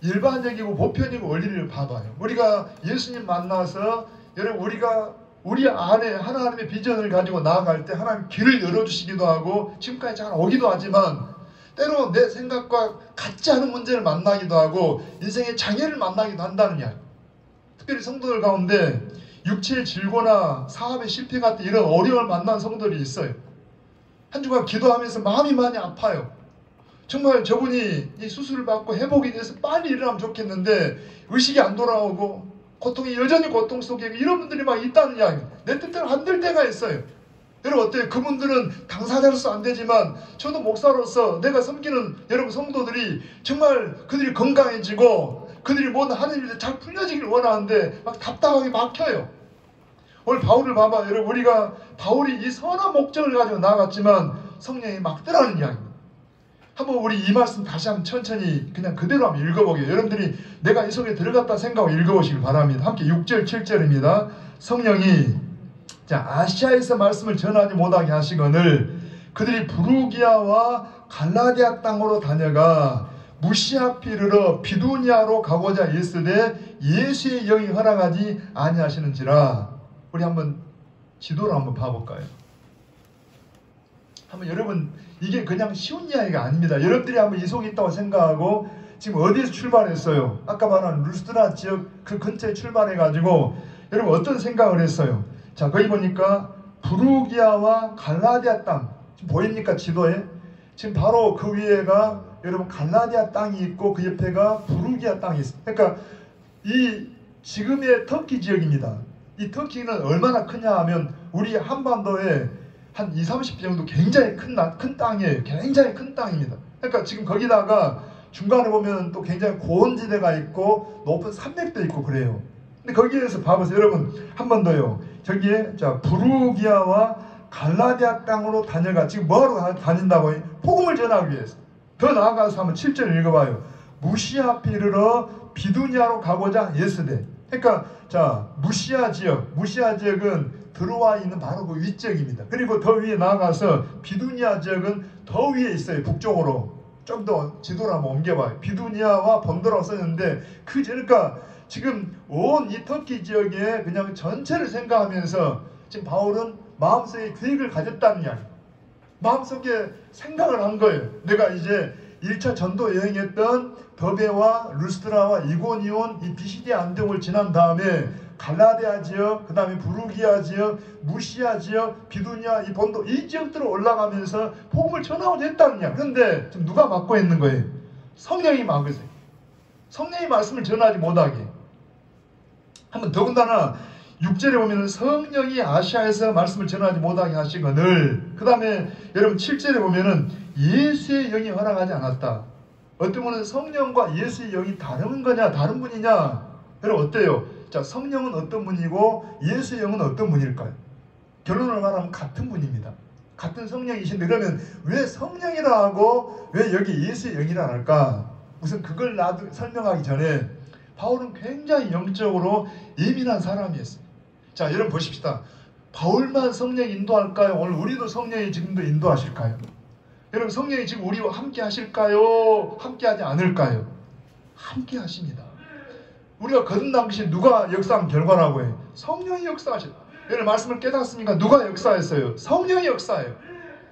일반적이고 보편이고 원리를 봐봐요. 우리가 예수님 만나서 여러분 우리가 우리 안에 하나님의 비전을 가지고 나아갈 때 하나님 길을 열어주시기도 하고 지금까지 잘 오기도 하지만 때로 내 생각과 같지 않은 문제를 만나기도 하고 인생의 장애를 만나기도 한다는 이야기. 특별히 성도들 가운데 육체의 질고나 사업의 실패 같은 이런 어려움을 만난 성도들이 있어요. 한 주간 기도하면서 마음이 많이 아파요. 정말 저분이 이 수술을 받고 회복이 돼서 빨리 일어나면 좋겠는데 의식이 안 돌아오고 고통이 여전히 고통 속에 이런 분들이 막 있다는 이야기. 내 뜻대로 안 될 때가 있어요. 여러분 어때요? 그분들은 당사자로서 안 되지만 저도 목사로서 내가 섬기는 여러분 성도들이 정말 그들이 건강해지고 그들이 모든 하는 일들 잘 풀려지기를 원하는데 막 답답하게 막혀요. 오늘 바울을 봐봐. 여러분 우리가 바울이 이 선한 목적을 가지고 나아갔지만 성령이 막더라는 이야기입니다. 한번 우리 이 말씀 다시 한번 천천히 그냥 그대로 한번 읽어보게요. 여러분들이 내가 이 속에 들어갔다 생각하고 읽어보시길 바랍니다. 함께 6절 7절입니다. 성령이 자 아시아에서 말씀을 전하지 못하게 하시거늘 그들이 부르기아와 갈라디아 땅으로 다녀가 무시아피 이르러 비두니아로 가고자 했으되 예수의 영이 허락하지 아니하시는지라. 우리 한번 지도를 한번 봐볼까요? 한번 여러분 이게 그냥 쉬운 이야기가 아닙니다. 여러분들이 한번 이 속에 있다고 생각하고 지금 어디에서 출발했어요? 아까 말한 루스드라 지역 그 근처에 출발해가지고 여러분 어떤 생각을 했어요? 자 거기 보니까 부르기아와 갈라디아 땅 지금 보입니까 지도에? 지금 바로 그 위에가 여러분 갈라디아 땅이 있고 그 옆에가 부르기아 땅이 있어요. 그러니까 이 지금의 터키 지역입니다. 이 터키는 얼마나 크냐 하면 우리 한반도에 한 20, 30배 정도 굉장히 큰 땅이에요. 굉장히 큰 땅입니다. 그러니까 지금 거기다가 중간에 보면 또 굉장히 고원지대가 있고 높은 산맥도 있고 그래요. 근데 거기에서 봐보세요. 여러분 한 번 더요. 저기에 자 부르기아와 갈라디아 땅으로 다녀가. 지금 뭐하러 다닌다고 해요? 복음을 전하기 위해서. 더 나아가서 한번 7절 읽어봐요. 무시아피 이르러 비두니아로 가고자 예스되. 그러니까 자 무시아 지역은 들어와 있는 바로 그 위쪽입니다. 그리고 더 위에 나아가서 비두니아 지역은 더 위에 있어요. 북쪽으로 좀 더 지도를 한번 옮겨봐요. 비두니아와 본도라고 써있는데 그러니까 지금 온 이 터키 지역에 그냥 전체를 생각하면서 지금 바울은 마음속에 계획을 가졌다는 이야기. 마음속에 생각을 한 거예요. 내가 이제 1차 전도 여행했던 더베와 루스드라와 이고니온 이 비시디아 안동을 지난 다음에 갈라디아 지역, 그 다음에 부르기아 지역, 무시아 지역, 비두니아 이 본도 이 지역들로 올라가면서 복음을 전하고자 했다는 이야기. 그런데 지금 누가 막고 있는 거예요? 성령이 막으세요. 성령이 말씀을 전하지 못하게. 한번 더군다나 6절에 보면 성령이 아시아에서 말씀을 전하지 못하게 하시거늘 그 다음에 여러분 7절에 보면은 예수의 영이 허락하지 않았다. 어떤 분은 성령과 예수의 영이 다른 거냐 다른 분이냐. 여러분 어때요? 자 성령은 어떤 분이고 예수의 영은 어떤 분일까요? 결론을 말하면 같은 분입니다. 같은 성령이신데 그러면 왜 성령이라 하고 왜 여기 예수의 영이라 할까? 우선 그걸 설명하기 전에 바울은 굉장히 영적으로 예민한 사람이었어요. 자 여러분 보십시다. 바울만 성령이 인도할까요? 오늘 우리도 성령이 지금도 인도하실까요? 여러분 성령이 지금 우리와 함께 하실까요? 함께 하지 않을까요? 함께 하십니다. 우리가 거듭난 것이 누가 역사한 결과라고 해요? 성령이 역사하셨다. 여러분 말씀을 깨닫습니까? 누가 역사했어요? 성령이 역사해요.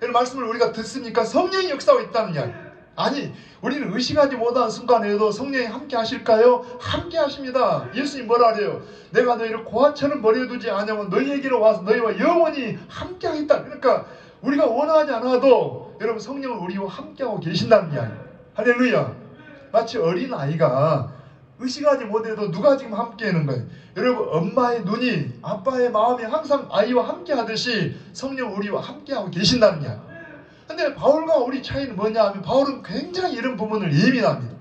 여러분 말씀을 우리가 듣습니까? 성령이 역사하고 있다는 이야기. 아니 우리는 의식하지 못한 순간에도 성령이 함께 하실까요? 함께 하십니다. 예수님 뭐라 그래요? 내가 너희를 고아처럼 버려두지 않으면 너희에게로 와서 너희와 영원히 함께 하겠다. 그러니까 우리가 원하지 않아도 여러분 성령은 우리와 함께하고 계신다는 이야기. 할렐루야. 마치 어린아이가 의식하지 못해도 누가 지금 함께 하는 거예요? 여러분 엄마의 눈이 아빠의 마음이 항상 아이와 함께 하듯이 성령 우리와 함께하고 계신다는 이야기. 근데 바울과 우리 차이는 뭐냐 하면 바울은 굉장히 이런 부분을 예민합니다.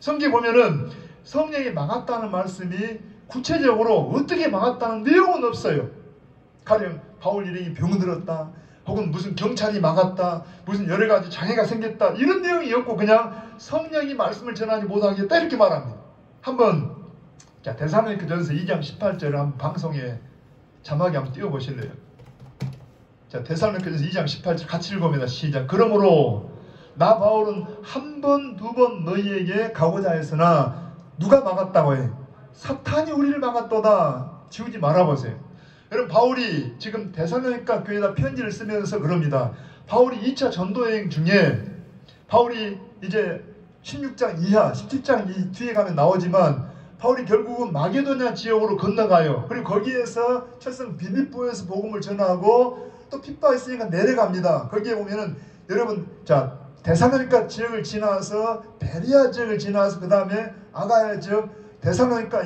성경에 보면은 성령이 막았다는 말씀이 구체적으로 어떻게 막았다는 내용은 없어요. 가령 바울 일행이 병들었다. 혹은 무슨 경찰이 막았다, 무슨 여러 가지 장애가 생겼다, 이런 내용이 없고 그냥 성령이 말씀을 전하지 못하겠다 이렇게 말합니다. 한번 데살로니가전서 2장 18절을 한번 방송에 자막에 한번 띄워보실래요? 자, 데살로니가전서 2장 18절 같이 읽어봅니다. 시작. 그러므로 나 바울은 한 번, 두 번 너희에게 가고자 했으나 누가 막았다고 해? 사탄이 우리를 막았도다. 지우지 말아보세요. 여러분, 바울이 지금 데살로니가 교회에다 편지를 쓰면서 그럽니다. 바울이 2차 전도여행 중에 바울이 이제 16장 이하, 17장 이 뒤에 가면 나오지만 바울이 결국은 마게도냐 지역으로 건너가요. 그리고 거기에서 첫성 빌립보에서 복음을 전하고 또 핍박이 있으니까 내려갑니다. 거기에 보면은 여러분, 자, 데살로니가 지역을 지나서 베레아 지역을 지나서 그 다음에 아가야 지역, 데살로니가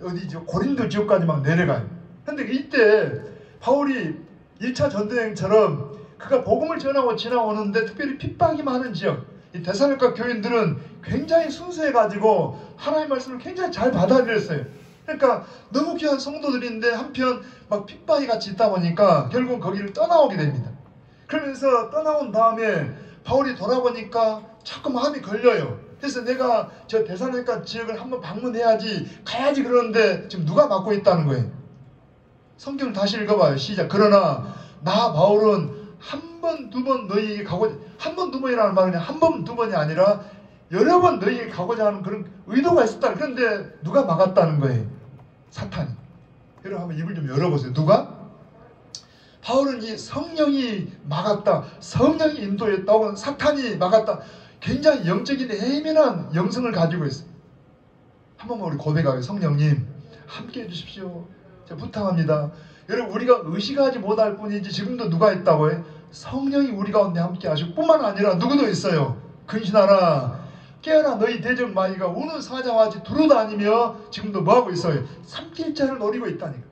어디죠? 고린도 지역까지 막 내려가요. 근데 이때 바울이 1차 전도여행처럼 그가 복음을 전하고 지나오는데 특별히 핍박이 많은 지역, 이 데살로니가 교인들은 굉장히 순수해가지고 하나님의 말씀을 굉장히 잘 받아들였어요. 그러니까 너무 귀한 성도들인데 한편 막 핍박이 같이 있다 보니까 결국 거기를 떠나오게 됩니다. 그러면서 떠나온 다음에 바울이 돌아보니까 자꾸 마음이 걸려요. 그래서 내가 저 데살로니가 지역을 한번 방문해야지, 가야지 그러는데 지금 누가 막고 있다는 거예요. 성경을 다시 읽어봐요. 시작. 그러나 나 바울은 한 번, 두 번 너희에게 가고자, 한 번, 두 번이라는 말은 한 번, 두 번이 아니라 여러 번 너희에게 가고자 하는 그런 의도가 있었다. 그런데 누가 막았다는 거예요? 사탄이. 여러분 한번 입을 좀 열어보세요. 누가? 바울은 이 성령이 막았다, 성령이 인도했다, 혹은 사탄이 막았다. 굉장히 영적인 예민한 영성을 가지고 있어요. 한 번만 우리 고백하게. 성령님 함께 해주십시오. 제가 부탁합니다. 여러분, 우리가 의식하지 못할 뿐이지 지금도 누가 있다고 해? 성령이 우리 가운데 함께 하시고 뿐만 아니라 누구도 있어요. 근신하라, 깨어라, 너희 대적 마귀가 우는 사자와 같이 두루다니며 지금도 뭐하고 있어요? 삼킬자를 노리고 있다니까.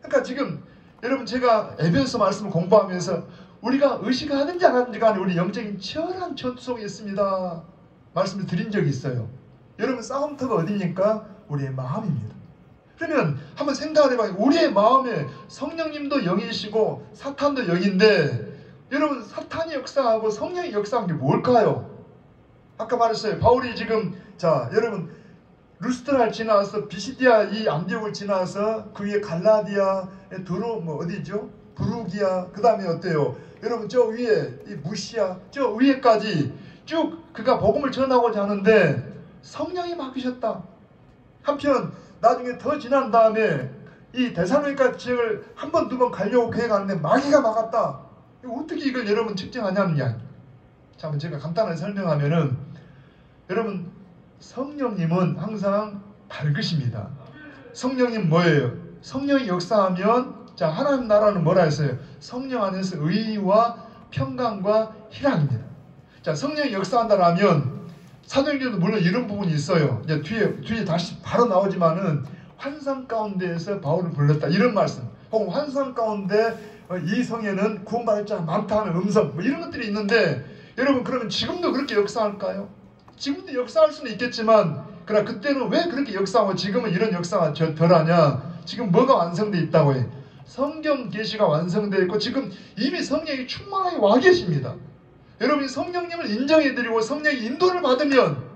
그러니까 지금 여러분, 제가 에베소 말씀을 공부하면서 우리가 의식하든지 안 하든지 간에 우리 영적인 치열한 전투 속에 있습니다 말씀을 드린 적이 있어요. 여러분, 싸움터가 어디입니까? 우리의 마음입니다. 그러면 한번 생각을 해봐요. 우리의 마음에 성령님도 영이시고 사탄도 영인데, 여러분, 사탄이 역사하고 성령이 역사한 게 뭘까요? 아까 말했어요. 바울이 지금, 자, 여러분, 루스트라를 지나서 비시디아 이 안디옥을 지나서 그 위에 갈라디아에 어디죠? 부르기아, 그 다음에 어때요? 여러분, 저 위에 이 무시아, 저 위에까지 쭉 그가 복음을 전하고자 하는데 성령이 막으셨다. 한편 나중에 더 지난 다음에 이 데살로니가 지역을 한 번, 두 번 가려고 계획하는데 마귀가 막았다. 어떻게 이걸 여러분 측정하냐는 이야기. 자, 한번 제가 간단하게 설명하면은, 여러분, 성령님은 항상 밝으십니다. 성령님 뭐예요? 성령이 역사하면, 자, 하나님 나라는 뭐라 했어요? 성령 안에서 의와 평강과 희락입니다. 자, 성령이 역사한다라면 사도행전도 물론 이런 부분이 있어요. 이제 뒤에 다시 바로 나오지만은 환상 가운데에서 바울을 불렀다, 이런 말씀. 혹은 환상 가운데 이 성에는 구원받을 자가 많다는 음성, 뭐 이런 것들이 있는데, 여러분, 그러면 지금도 그렇게 역사할까요? 지금도 역사할 수는 있겠지만, 그러나 그때는 왜 그렇게 역사하고 지금은 이런 역사가 덜하냐? 지금 뭐가 완성되어 있다고 해? 성경 계시가 완성되어 있고 지금 이미 성령이 충만하게 와 계십니다. 여러분이 성령님을 인정해드리고 성령의 인도를 받으면,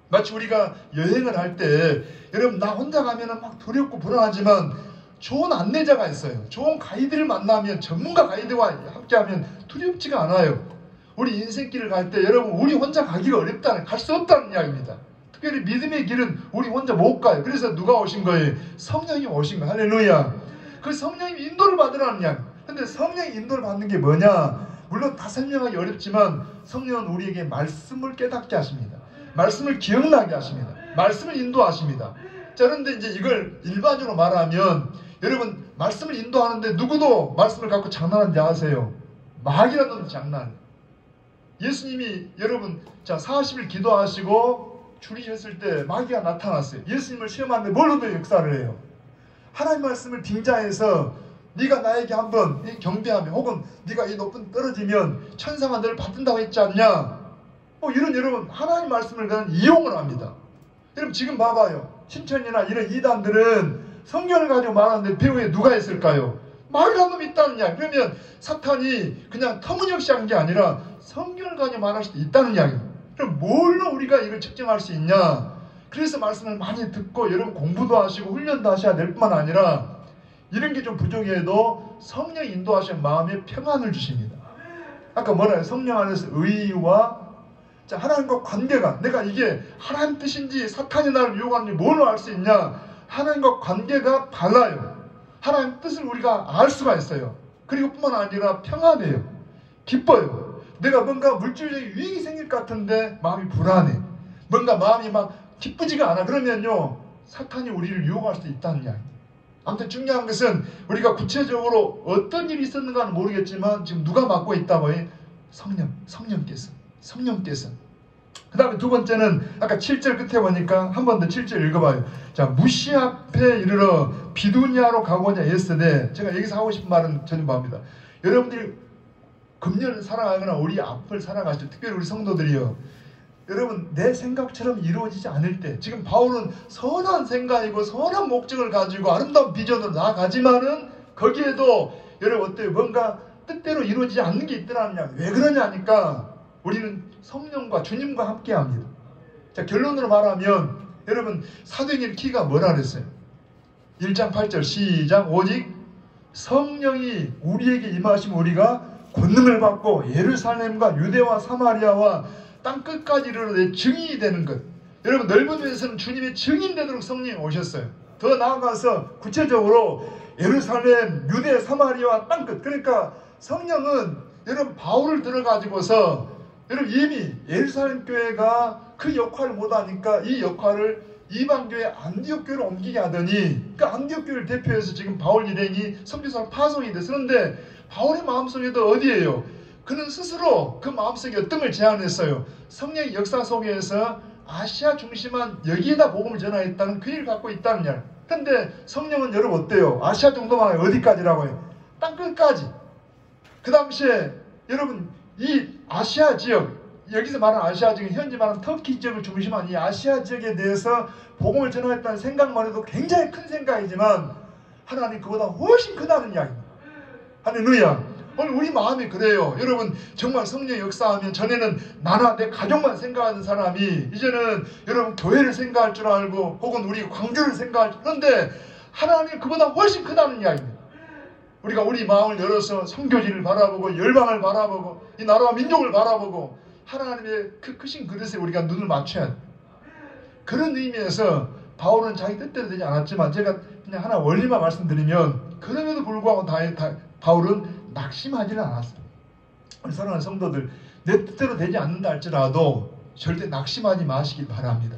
마치 우리가 여행을 할 때, 여러분, 나 혼자 가면은 막 두렵고 불안하지만 좋은 안내자가 있어요. 좋은 가이드를 만나면, 전문가 가이드와 함께하면 두렵지가 않아요. 우리 인생길을 갈 때 여러분, 우리 혼자 가기가 어렵다는, 갈 수 없다는 이야기입니다. 특별히 믿음의 길은 우리 혼자 못 가요. 그래서 누가 오신 거예요? 성령이 오신 거예요. 할렐루야. 그 성령이 인도를 받으라는 이야기. 근데 성령이 인도를 받는 게 뭐냐? 물론 다 설명하기 어렵지만 성령은 우리에게 말씀을 깨닫게 하십니다. 말씀을 기억나게 하십니다. 말씀을 인도하십니다. 자, 그런데 이제 이걸 일반적으로 말하면, 여러분, 말씀을 인도하는데 누구도 말씀을 갖고 장난하지 아세요? 마귀라도 장난. 예수님이 여러분, 자, 40일 기도하시고 줄이셨을 때 마귀가 나타났어요. 예수님을 시험하는데 뭘로도 역사를 해요? 하나님 말씀을 빙자해서 네가 나에게 한번 경배하면, 혹은 네가 이 높은 떨어지면 천사가 너를 받든다고 했지 않냐? 이런, 여러분, 하나님 말씀을 그냥 이용을 합니다. 여러분, 지금 봐봐요. 신천이나 이런 이단들은 성경을 가지고 말하는데 배후에 누가 있을까요? 말이라는 놈이 있다는 이야기. 그러면 사탄이 그냥 터무니없이 한 게 아니라 성경을 가지고 말할 수도 있다는 이야기입니다. 그럼 뭘로 우리가 이걸 측정할 수 있냐? 그래서 말씀을 많이 듣고 여러분 공부도 하시고 훈련도 하셔야 될 뿐만 아니라 이런 게 좀 부족해도 성령 인도하시는 마음에 평안을 주십니다. 아까 뭐라요? 성령 안에서 의와 하나님과 관계가, 내가 이게 하나님 뜻인지 사탄이 나를 유혹하는지 뭘로 알 수 있냐? 하나님과 관계가 달라요. 하나님 뜻을 우리가 알 수가 있어요. 그리고 뿐만 아니라 평안해요. 기뻐요. 내가 뭔가 물질적인 유익이 생길 것 같은데 마음이 불안해. 뭔가 마음이 막 기쁘지가 않아. 그러면요, 사탄이 우리를 유혹할 수도 있다는 이야기. 아무튼 중요한 것은 우리가 구체적으로 어떤 일이 있었는가는 모르겠지만 지금 누가 맡고 있다고요? 성령께서. 그 다음에 두 번째는 아까 7절 끝에 보니까 한 번 더 7절 읽어봐요. 자, 무시 앞에 이르러 비두니아로 가고자 했으되, 제가 여기서 하고 싶은 말은 전혀 뭐합니다. 여러분들이 금년을 살아가거나 우리 앞을 살아가실 때, 특별히 우리 성도들이요, 여러분 내 생각처럼 이루어지지 않을 때, 지금 바울은 선한 생각이고 선한 목적을 가지고 아름다운 비전으로 나아가지만은 거기에도 여러분 어때요? 뭔가 뜻대로 이루어지지 않는 게 있더라냐. 왜 그러냐니까 우리는 성령과 주님과 함께 합니다. 자, 결론으로 말하면 여러분 사도행전 키가 뭐라 그랬어요? 1장 8절 시작. 오직 성령이 우리에게 임하시면 우리가 권능을 받고 예루살렘과 유대와 사마리아와 땅 끝까지 이르러 내 증인이 되는 것. 여러분 넓은 데서는 주님의 증인 되도록 성령이 오셨어요. 더 나아가서 구체적으로 예루살렘, 유대, 사마리아와 땅 끝. 그러니까 성령은 여러분 바울을 들어가지고서 여러분 이미 예루살렘 교회가 그 역할을 못하니까 이 역할을 이방교회 안디옥 교회로 옮기게 하더니 그 안디옥 교회를 대표해서 지금 바울 일행이 선교사로 파송이 됐어요. 그런데 바울의 마음속에도 어디예요? 그는 스스로 그 마음속에 어떤 걸 제안했어요. 성령의 역사 속에서 아시아 중심한 여기에다 복음을 전하겠다는 그 일을 갖고 있다는 말. 그런데 성령은 여러분 어때요? 아시아 정도만 어디까지라고 해요? 땅 끝까지. 그 당시에 여러분 이 아시아 지역, 여기서 말하는 아시아 지역, 현지 말하는 터키 지역을 중심한 이 아시아 지역에 대해서 복음을 전하겠다는 생각만 해도 굉장히 큰 생각이지만 하나님 그보다 훨씬 크다는 이야기입니다. 할렐루야. 오늘 우리 마음이 그래요. 여러분 정말 성령 역사하면 전에는 나나 내 가족만 생각하는 사람이 이제는 여러분 교회를 생각할 줄 알고 혹은 우리 광주를 생각할 줄, 그런데 하나님 그보다 훨씬 크다는 이야기입니다. 우리가 우리 마음을 열어서 선교지를 바라보고 열방을 바라보고 이 나라와 민족을 바라보고 하나님의 그 크신 그릇에 우리가 눈을 맞춰야 돼. 그런 의미에서 바울은 자기 뜻대로 되지 않았지만 제가 그냥 하나 원리만 말씀드리면 그럼에도 불구하고 바울은 낙심하지는 않았어요. 우리 사랑하는 성도들, 내 뜻대로 되지 않는다 할지라도 절대 낙심하지 마시기 바랍니다.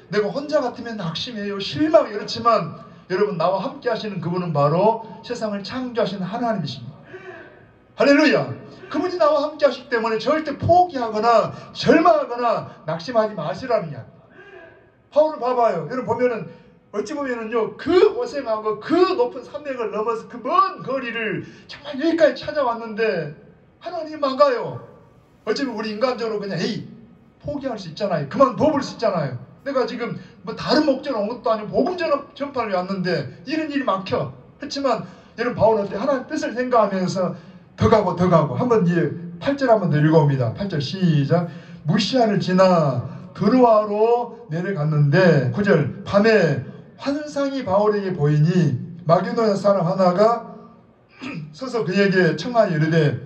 내가 혼자 같으면 낙심해요. 실망해요. 그렇지만 여러분 나와 함께 하시는 그분은 바로 세상을 창조하시는 하나님이십니다. 할렐루야. 그분이 나와 함께 하시기 때문에 절대 포기하거나 절망하거나 낙심하지 마시라는 이야기. 바울을 봐봐요. 여러분 보면은 어찌 보면은요 그 고생하고 그 높은 산맥을 넘어서 그 먼 거리를 정말 여기까지 찾아왔는데 하나님 막아요. 어쩌면 우리 인간적으로 그냥 에이 포기할 수 있잖아요. 그만둬볼 수 있잖아요. 내가 지금 뭐 다른 목적으로 온 것도 아니고 복음 전파를 왔는데 이런 일이 막혀. 그렇지만 여러분 바울은 하나님 뜻을 생각하면서 더 가고 한번 이제 8절 한번 더 읽어봅니다. 8절 시작. 무시아를 지나 드로아로 내려갔는데 9절 밤에 환상이 바울에게 보이니 마게도냐 사람 하나가 서서 그에게 청하여 이르되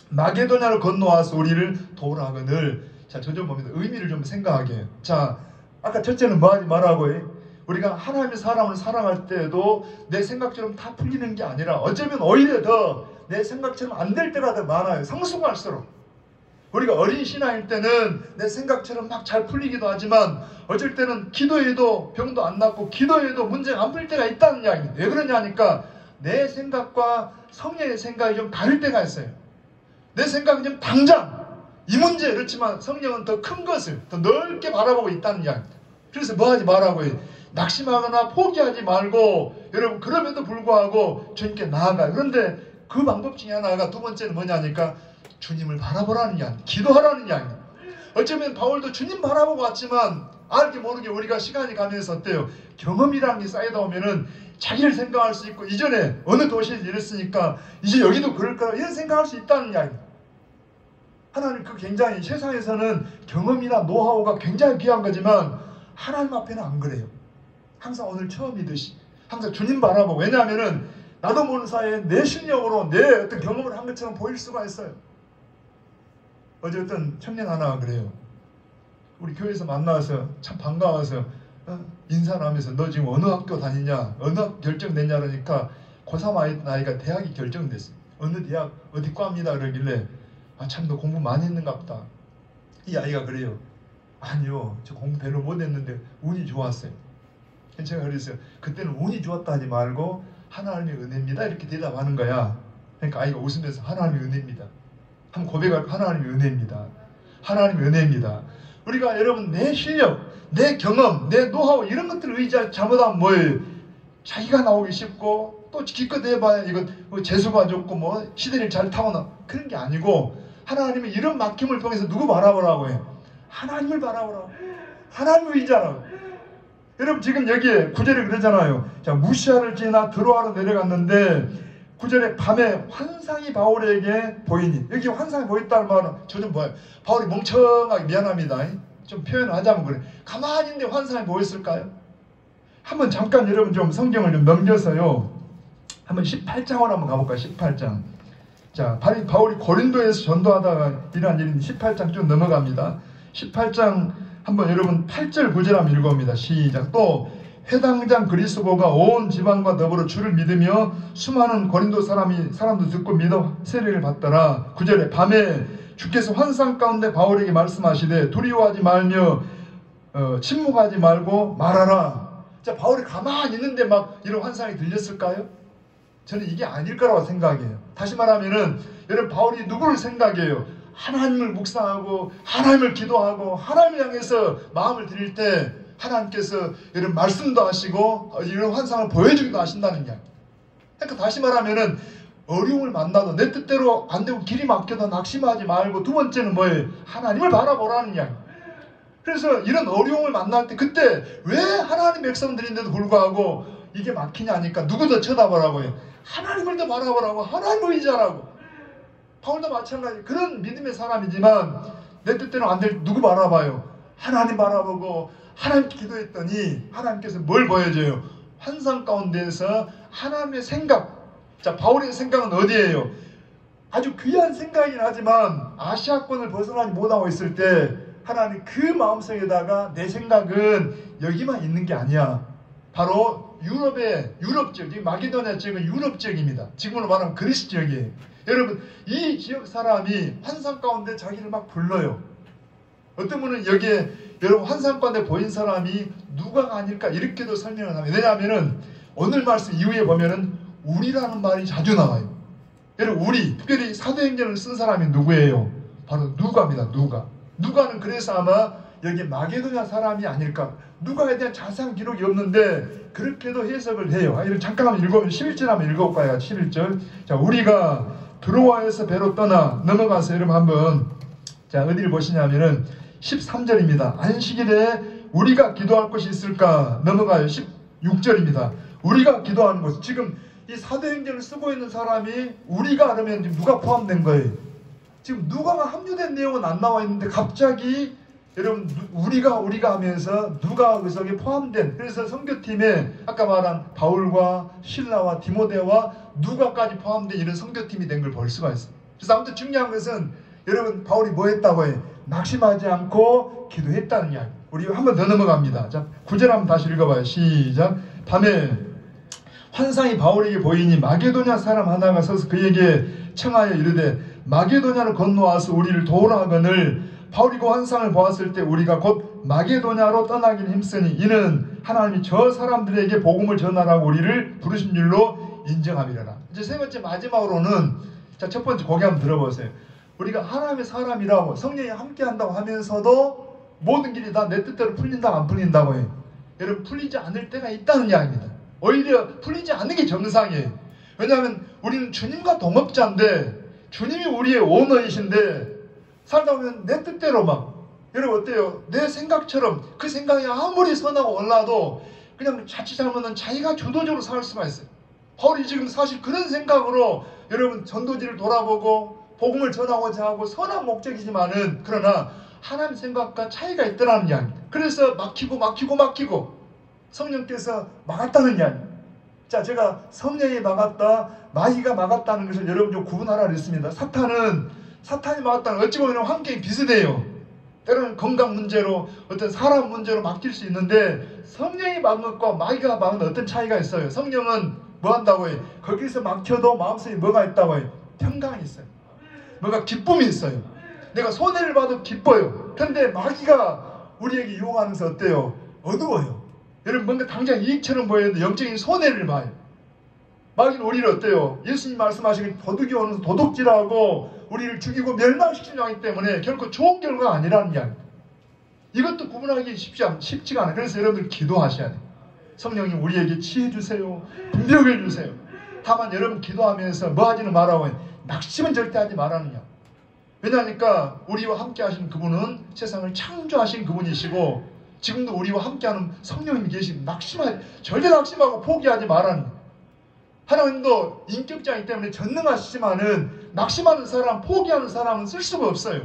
마게도냐를 건너와서 우리를 도우라 하거늘. 자, 저 좀 봅니다. 의미를 좀 생각하게. 자, 아까 첫째는 뭐 하지 말라고 해? 우리가 하나님의 사람을 사랑할 때에도 내 생각처럼 다 풀리는 게 아니라 어쩌면 오히려 더 내 생각처럼 안 될 때가 더 많아요. 성숙할수록. 우리가 어린 신앙일 때는 내 생각처럼 막 잘 풀리기도 하지만 어쩔 때는 기도해도 병도 안 낫고 기도해도 문제가 안 풀릴 때가 있다는 이야기입니다. 왜 그러냐니까 내 생각과 성령의 생각이 좀 다를 때가 있어요. 내 생각은 좀 당장 이 문제 그렇지만 성령은 더 큰 것을 더 넓게 바라보고 있다는 이야기입니다. 그래서 뭐 하지 말라고 해요. 낙심하거나 포기하지 말고 여러분 그럼에도 불구하고 주님께 나아가요. 그런데 그 방법 중에 하나가 두 번째는 뭐냐니까 주님을 바라보라는 이야기, 기도하라는 이야기입니다. 어쩌면 바울도 주님 바라보고 왔지만 알게 모르게 우리가 시간이 가면서 어때요? 경험이라는 게 쌓이다 보면은 자기를 생각할 수 있고, 이전에 어느 도시에서 이랬으니까 이제 여기도 그럴 거라 이런 생각할 수 있다는 이야기입니다. 하나님 그 굉장히 세상에서는 경험이나 노하우가 굉장히 귀한 거지만 하나님 앞에는 안 그래요. 항상 오늘 처음이듯이 항상 주님 바라보고, 왜냐하면은 나도 모르는 사이에 내 실력으로 내 어떤 경험을 한 것처럼 보일 수가 있어요. 어제 어떤 청년 하나가 그래요. 우리 교회에서 만나서 참 반가워서 인사를 하면서 너 지금 어느 학교 다니냐, 어느 학교 결정됐냐 그러니까 고3 나이가 대학이 결정됐어요. 어느 대학 어디 과입니다 그러길래 참 너 공부 많이 했는가 보다. 이 아이가 그래요. 아니요, 저 공부 별로 못했는데 운이 좋았어요. 제가 그랬어요. 그때는 운이 좋았다 하지 말고 하나님의 은혜입니다 이렇게 대답하는 거야. 그러니까 아이가 웃으면서 하나님의 은혜입니다. 한번 고백할, 하나님의 은혜입니다. 하나님의 은혜입니다. 우리가 여러분 내 실력, 내 경험, 내 노하우 이런 것들을 의지하지 잘못하면 뭐예요? 자기가 나오기 쉽고 또 기껏 해봐야 이거 재수가 좋고 뭐 시대를 잘 타거나 그런 게 아니고, 하나님의 이런 맡김을 통해서 누구 바라보라고 해요? 하나님을 바라보라고. 하나님을 의지하라고. 여러분 지금 여기에 9절에 그러잖아요. 자, 무시아를 지나 드로아로 내려갔는데 9절에 밤에 환상이 바울에게 보이니, 여기 환상이 보였다는 말은 저 좀 뭐예요? 바울이 멍청하게, 미안합니다, 좀 표현을 하자면 그래, 가만히 있는데 환상이 보였을까요? 한번 잠깐 여러분 좀 성경을 좀 넘겨서요, 한번 18장으로 한번 가볼까요? 18장. 자, 바울이 고린도에서 전도하다가 일어난 일인 18장 쭉 넘어갑니다. 18장 한번 여러분 8절 9절 한번 읽어봅니다. 시작. 또 회당장 그리스도가 온 지방과 더불어 주를 믿으며 수많은 고린도 사람도 듣고 믿어 세례를 받더라. 9절에 밤에 주께서 환상 가운데 바울에게 말씀하시되 두려워하지 말며 침묵하지 말고 말하라. 자, 바울이 가만히 있는데 막 이런 환상이 들렸을까요? 저는 이게 아닐 거라고 생각해요. 다시 말하면은 여러분 바울이 누구를 생각해요? 하나님을 묵상하고 하나님을 기도하고 하나님을 향해서 마음을 드릴 때 하나님께서 이런 말씀도 하시고 이런 환상을 보여주기도 하신다는 이야기. 그러니까 다시 말하면은 어려움을 만나도 내 뜻대로 안 되고 길이 막혀도 낙심하지 말고, 두 번째는 뭐예요? 하나님을 바라보라는 이야기. 그래서 이런 어려움을 만날 때 그때 왜 하나님 백성들인데도 불구하고 이게 막히냐니까 누구 더 쳐다보라고요? 하나님을 더 바라보라고, 하나님을 의지하라고. 바울도 마찬가지 그런 믿음의 사람이지만 내 뜻대로 안 될 누구 바라봐요? 하나님 바라보고 하나님 기도했더니 하나님께서 뭘 보여줘요? 환상 가운데에서 하나님의 생각. 자, 바울의 생각은 어디예요? 아주 귀한 생각이긴 하지만 아시아권을 벗어나지 못하고 있을 때 하나님 그 마음속에다가 내 생각은 여기만 있는 게 아니야. 바로 유럽 지역, 지금 마게도냐 지역은 유럽 지역입니다. 지금으로 말하면 그리스 지역이에요. 여러분 이 지역 사람이 환상 가운데 자기를 막 불러요. 어떤 분은 여기에 여러분 환상 가운데 보인 사람이 누가가 아닐까 이렇게도 설명을 합니다. 왜냐하면은 오늘 말씀 이후에 보면은 우리라는 말이 자주 나와요. 여러분 우리, 특별히 사도행전을 쓴 사람이 누구예요? 바로 누가입니다. 누가는 그래서 아마 여기 마게도냐 사람이 아닐까. 누가에 대한 자세한 기록이 없는데 그렇게도 해석을 해요. 이걸 잠깐 한번 11절 한번 읽어볼까요? 11절. 자, 우리가 드로아에서 배로 떠나 넘어가서 여러분 한번, 자, 어디를 보시냐면은 13절입니다. 안식일에 우리가 기도할 곳이 있을까? 넘어가요. 16절입니다. 우리가 기도하는 곳. 지금 이 사도행전을 쓰고 있는 사람이 우리가 그러면 지금 누가 포함된 거예요? 지금 누가가 합류된 내용은 안 나와 있는데 갑자기 여러분 우리가 하면서 누가 의석에 포함된, 그래서 선교팀에 아까 말한 바울과 실라와 디모데와 누가까지 포함된 이런 선교팀이 된 걸 볼 수가 있어요. 그래서 아무튼 중요한 것은 여러분 바울이 뭐 했다고 해요? 낙심하지 않고 기도했다는 이야기. 우리 한번 더 넘어갑니다. 자, 9절 한번 다시 읽어봐요. 시작. 밤에 환상이 바울에게 보이니 마게도냐 사람 하나가 서서 그에게 청하여 이르되 마게도냐를 건너와서 우리를 도우라 하거늘 바울이 그 환상을 보았을 때 우리가 곧 마게도냐로 떠나기를 힘쓰니 이는 하나님이 저 사람들에게 복음을 전하라고 우리를 부르신 줄로 인정함이라라. 이제 세 번째 마지막으로는, 자, 첫 번째 고개 한번 들어보세요. 우리가 하나님의 사람이라고 성령이 함께 한다고 하면서도 모든 길이 다 내 뜻대로 풀린다고 안 풀린다고 해요. 여러분 풀리지 않을 때가 있다는 이야기입니다. 오히려 풀리지 않는 게 정상이에요. 왜냐하면 우리는 주님과 동업자인데 주님이 우리의 오너이신데 살다 보면 내 뜻대로 막 여러분 어때요? 내 생각처럼 그 생각이 아무리 선하고 올라도 그냥 자칫 잘못은 자기가 주도적으로 살 수가 있어요. 바울이 지금 사실 그런 생각으로 여러분 전도지를 돌아보고 복음을 전하고자 하고 선한 목적이지만은 그러나 하나님 생각과 차이가 있더라는 이야기입니다. 그래서 막히고 성령께서 막았다는 이야기입니다. 자, 제가 성령이 막았다, 마귀가 막았다는 것을 여러분 좀 구분하라 그랬습니다. 사탄이 막았다는 어찌 보면 환경이 비슷해요. 때로는 건강 문제로 어떤 사람 문제로 막힐 수 있는데 성령이 막은 것과 마귀가 막은 어떤 차이가 있어요. 성령은 뭐 한다고 해요? 거기서 막혀도 마음속에 뭐가 있다고 해요? 평강이 있어요. 뭔가 기쁨이 있어요. 내가 손해를 봐도 기뻐요. 그런데 마귀가 우리에게 유혹하면서 어때요? 어두워요. 여러분 뭔가 당장 이익처럼 보이는데 영적인 손해를 봐요. 마귀는 우리를 어때요? 예수님 말씀하시길 도둑이 오는 도둑질하고 우리를 죽이고 멸망시키려 하기 때문에 결코 좋은 결과가 아니라는 이야기입니다. 이것도 구분하기 쉽지가 않아요. 그래서 여러분들 기도하셔야 돼요. 성령님 우리에게 치해 주세요. 분별을 주세요. 다만 여러분 기도하면서 뭐 하지는 말라고 해요. 낙심은 절대 하지 말라는 이야기. 왜냐하니까 우리와 함께 하신 그분은 세상을 창조하신 그분이시고 지금도 우리와 함께하는 성령님이 계시고 절대 낙심하고 포기하지 말라는. 하나님도 인격자이기 때문에 전능하시지만은 낙심하는 사람, 포기하는 사람은 쓸 수가 없어요.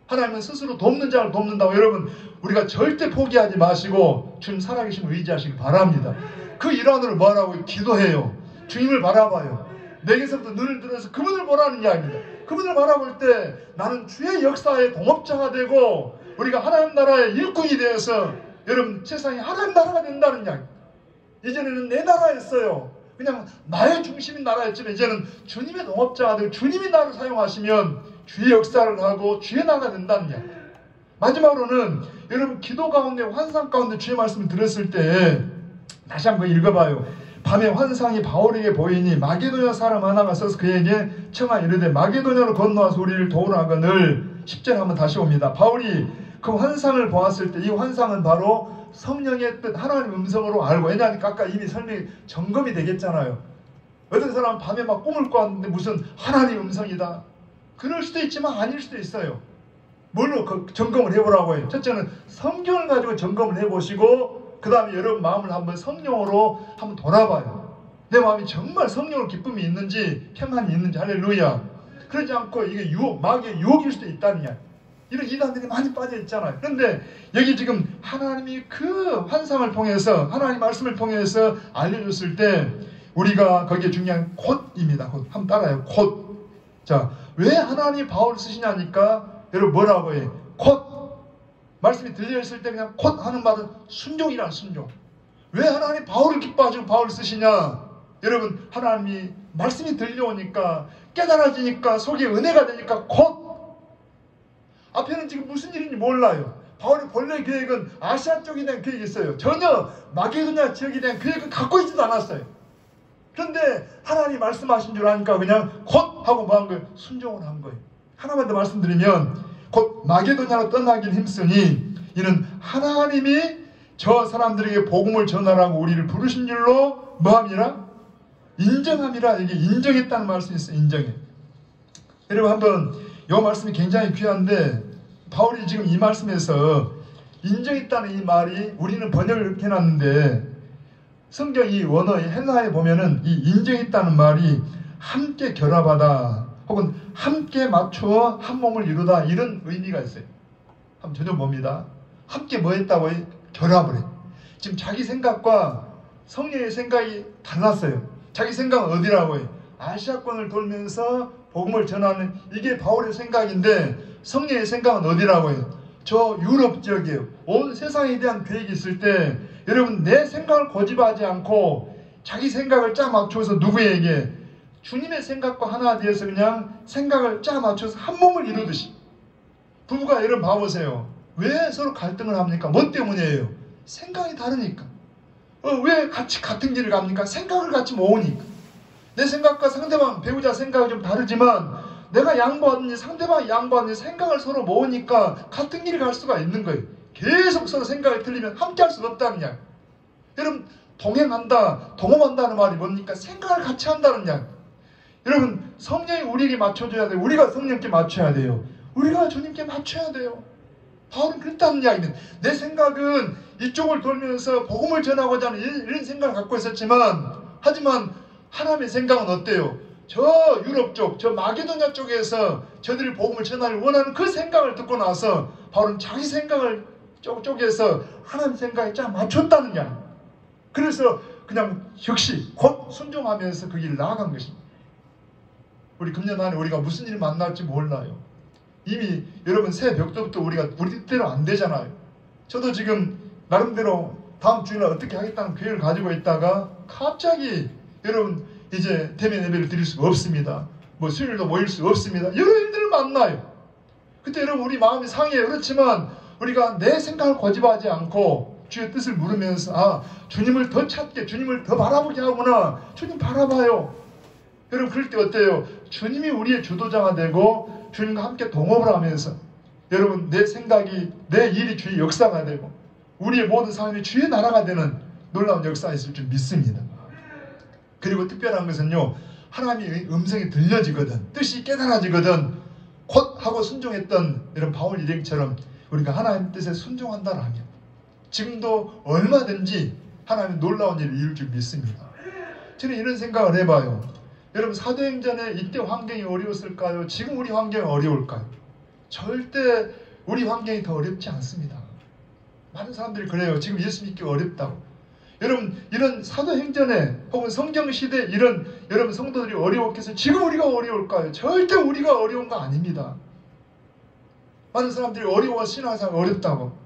하나님은 스스로 돕는 자를 돕는다고. 여러분 우리가 절대 포기하지 마시고 주님 살아계심을 의지하시기 바랍니다. 그 일환으로 뭐하라고? 기도해요. 주님을 바라봐요. 내게서부터 눈을 들어서 그분을 보라는 이야기입니다. 그분을 바라볼 때 나는 주의 역사의 동업자가 되고 우리가 하나님 나라의 일꾼이 되어서 여러분 세상이 하나님 나라가 된다는 이야기. 이전에는 내 나라였어요. 그냥 나의 중심인 나라였지만 이제는 주님의 동업자가 되고 주님이 나를 사용하시면 주의 역사를 하고 주의 나라가 된다는 이야기. 마지막으로는 여러분 기도 가운데 환상 가운데 주의 말씀을 들었을 때 다시 한번 읽어봐요. 밤에 환상이 바울에게 보이니 마게도냐 사람 하나가 서서 그에게 청하 이르되 마게도냐로 건너와서 우리를 도우라 하거늘. 10절 한번 다시 옵니다. 바울이 그 환상을 보았을 때 이 환상은 바로 성령의 뜻 하나님의 음성으로 알고, 왜냐하니까 아까 이미 설명이 점검이 되겠잖아요. 어떤 사람은 밤에 막 꿈을 꿨는데 무슨 하나님 음성이다. 그럴 수도 있지만 아닐 수도 있어요. 뭘로 점검을 해보라고 해요? 첫째는 성경을 가지고 점검을 해보시고 그 다음에 여러분 마음을 한번 성령으로 한번 돌아봐요. 내 마음이 정말 성령으로 기쁨이 있는지 평안이 있는지. 할렐루야. 그러지 않고 이게 마귀의 유혹일 수도 있다는 이야기. 이런 이단들이 많이 빠져 있잖아요. 그런데 여기 지금 하나님이 그 환상을 통해서 하나님 말씀을 통해서 알려줬을 때 우리가 거기에 중요한 콧입니다. 콧. 한번 따라해요. 콧. 자, 왜 하나님이 바울을 쓰시냐니까 여러분 뭐라고 해요? 콧. 말씀이 들려있을 때 그냥 콧 하는 말은 순종이란 순종. 왜 하나님이 바울을 기뻐하시고 바울을 쓰시냐? 여러분 하나님이 말씀이 들려오니까 깨달아지니까 속에 은혜가 되니까 콧. 앞에는 지금 무슨 일인지 몰라요. 바울이 본래 계획은 아시아 쪽에 대한 계획이 있어요. 전혀 마게도냐 지역에 대한 계획은 갖고 있지도 않았어요. 그런데 하나님이 말씀하신 줄 아니까 그냥 곧 하고 뭐 한 거예요? 순종을 한 거예요. 하나만 더 말씀드리면 곧 마게도냐로 떠나길 힘쓰니 이는 하나님이 저 사람들에게 복음을 전하라고 우리를 부르신 줄로 뭐함이라? 인정함이라. 이게 인정했다는 말씀이 있어요. 인정해. 여러분 한번 이 말씀이 굉장히 귀한데 바울이 지금 이 말씀에서 인정했다는 이 말이 우리는 번역을 이렇게 해놨는데 성경 이 원어의 헬라에 보면은 이 인정했다는 말이 함께 결합하다 혹은 함께 맞추어 한 몸을 이루다 이런 의미가 있어요. 한번 전혀봅니다. 함께 뭐 했다고 해요? 결합을 해. 지금 자기 생각과 성령의 생각이 달랐어요. 자기 생각은 어디라고 해요? 아시아권을 돌면서 복음을 전하는 이게 바울의 생각인데 성령의 생각은 어디라고 해요? 저 유럽 지역이에요. 온 세상에 대한 계획이 있을 때 여러분 내 생각을 고집하지 않고 자기 생각을 짜 맞춰서 누구에게? 주님의 생각과 하나 되어서 그냥 생각을 짜 맞춰서 한 몸을 이루듯이. 부부가 여러분 봐보세요. 왜 서로 갈등을 합니까? 뭐 때문이에요? 생각이 다르니까. 왜 같이 같은 길을 갑니까? 생각을 같이 모으니까. 내 생각과 상대방 배우자 생각이 좀 다르지만 내가 양보하든지 상대방이 양보하든지 생각을 서로 모으니까 같은 길을 갈 수가 있는 거예요. 계속 서로 생각이 틀리면 함께 할 수가 없다는 이야기. 여러분 동행한다, 동업한다는 말이 뭡니까? 생각을 같이 한다는 이야기. 여러분 성령이 우리에게 맞춰줘야 돼요. 우리가 성령께 맞춰야 돼요. 우리가 주님께 맞춰야 돼요. 바울은 그랬다는 이야기는, 내 생각은 이쪽을 돌면서 복음을 전하고자 하는 이런 생각을 갖고 있었지만, 하지만 하나님의 생각은 어때요? 저 유럽 쪽, 저 마게도냐 쪽에서 저들이 복음을 전하길 원하는 그 생각을 듣고 나서 바울은 자기 생각을 쪽에서 하나님 생각에 쫙 맞췄다는 이야기. 그래서 그냥 역시 곧 순종하면서 그 길을 나아간 것입니다. 우리 금년 안에 우리가 무슨 일 만날지 몰라요. 이미 여러분 새해 벽도부터 우리가 우리 뜻대로 안 되잖아요. 저도 지금 나름대로 다음 주일날 어떻게 하겠다는 계획을 가지고 있다가 갑자기 여러분 이제 대면 예배를 드릴 수가 없습니다. 뭐 수요일도 모일 수 없습니다. 여러 일들을 만나요. 그때 여러분 우리 마음이 상해요. 그렇지만 우리가 내 생각을 고집하지 않고 주의 뜻을 물으면서 주님을 더 찾게, 주님을 더 바라보게 하구나. 주님 바라봐요. 여러분 그럴 때 어때요? 주님이 우리의 주도자가 되고 주님과 함께 동업을 하면서 여러분 내 생각이, 내 일이 주의 역사가 되고 우리의 모든 삶이 주의 나라가 되는 놀라운 역사가 있을 줄 믿습니다. 그리고 특별한 것은요, 하나님의 음성이 들려지거든, 뜻이 깨달아지거든 곧 하고 순종했던 이런 바울 일행처럼 우리가 하나님 뜻에 순종한다라면 지금도 얼마든지 하나님의 놀라운 일을 이룰 줄 믿습니다. 저는 이런 생각을 해봐요. 여러분 사도행전에 이때 환경이 어려웠을까요? 지금 우리 환경이 어려울까요? 절대 우리 환경이 더 어렵지 않습니다. 많은 사람들이 그래요. 지금 예수 믿기 어렵다고. 여러분 이런 사도행전에 혹은 성경시대 이런 여러분 성도들이 어려웠겠어요? 지금 우리가 어려울까요? 절대 우리가 어려운 거 아닙니다. 많은 사람들이 어려워 신앙생활 어렵다고.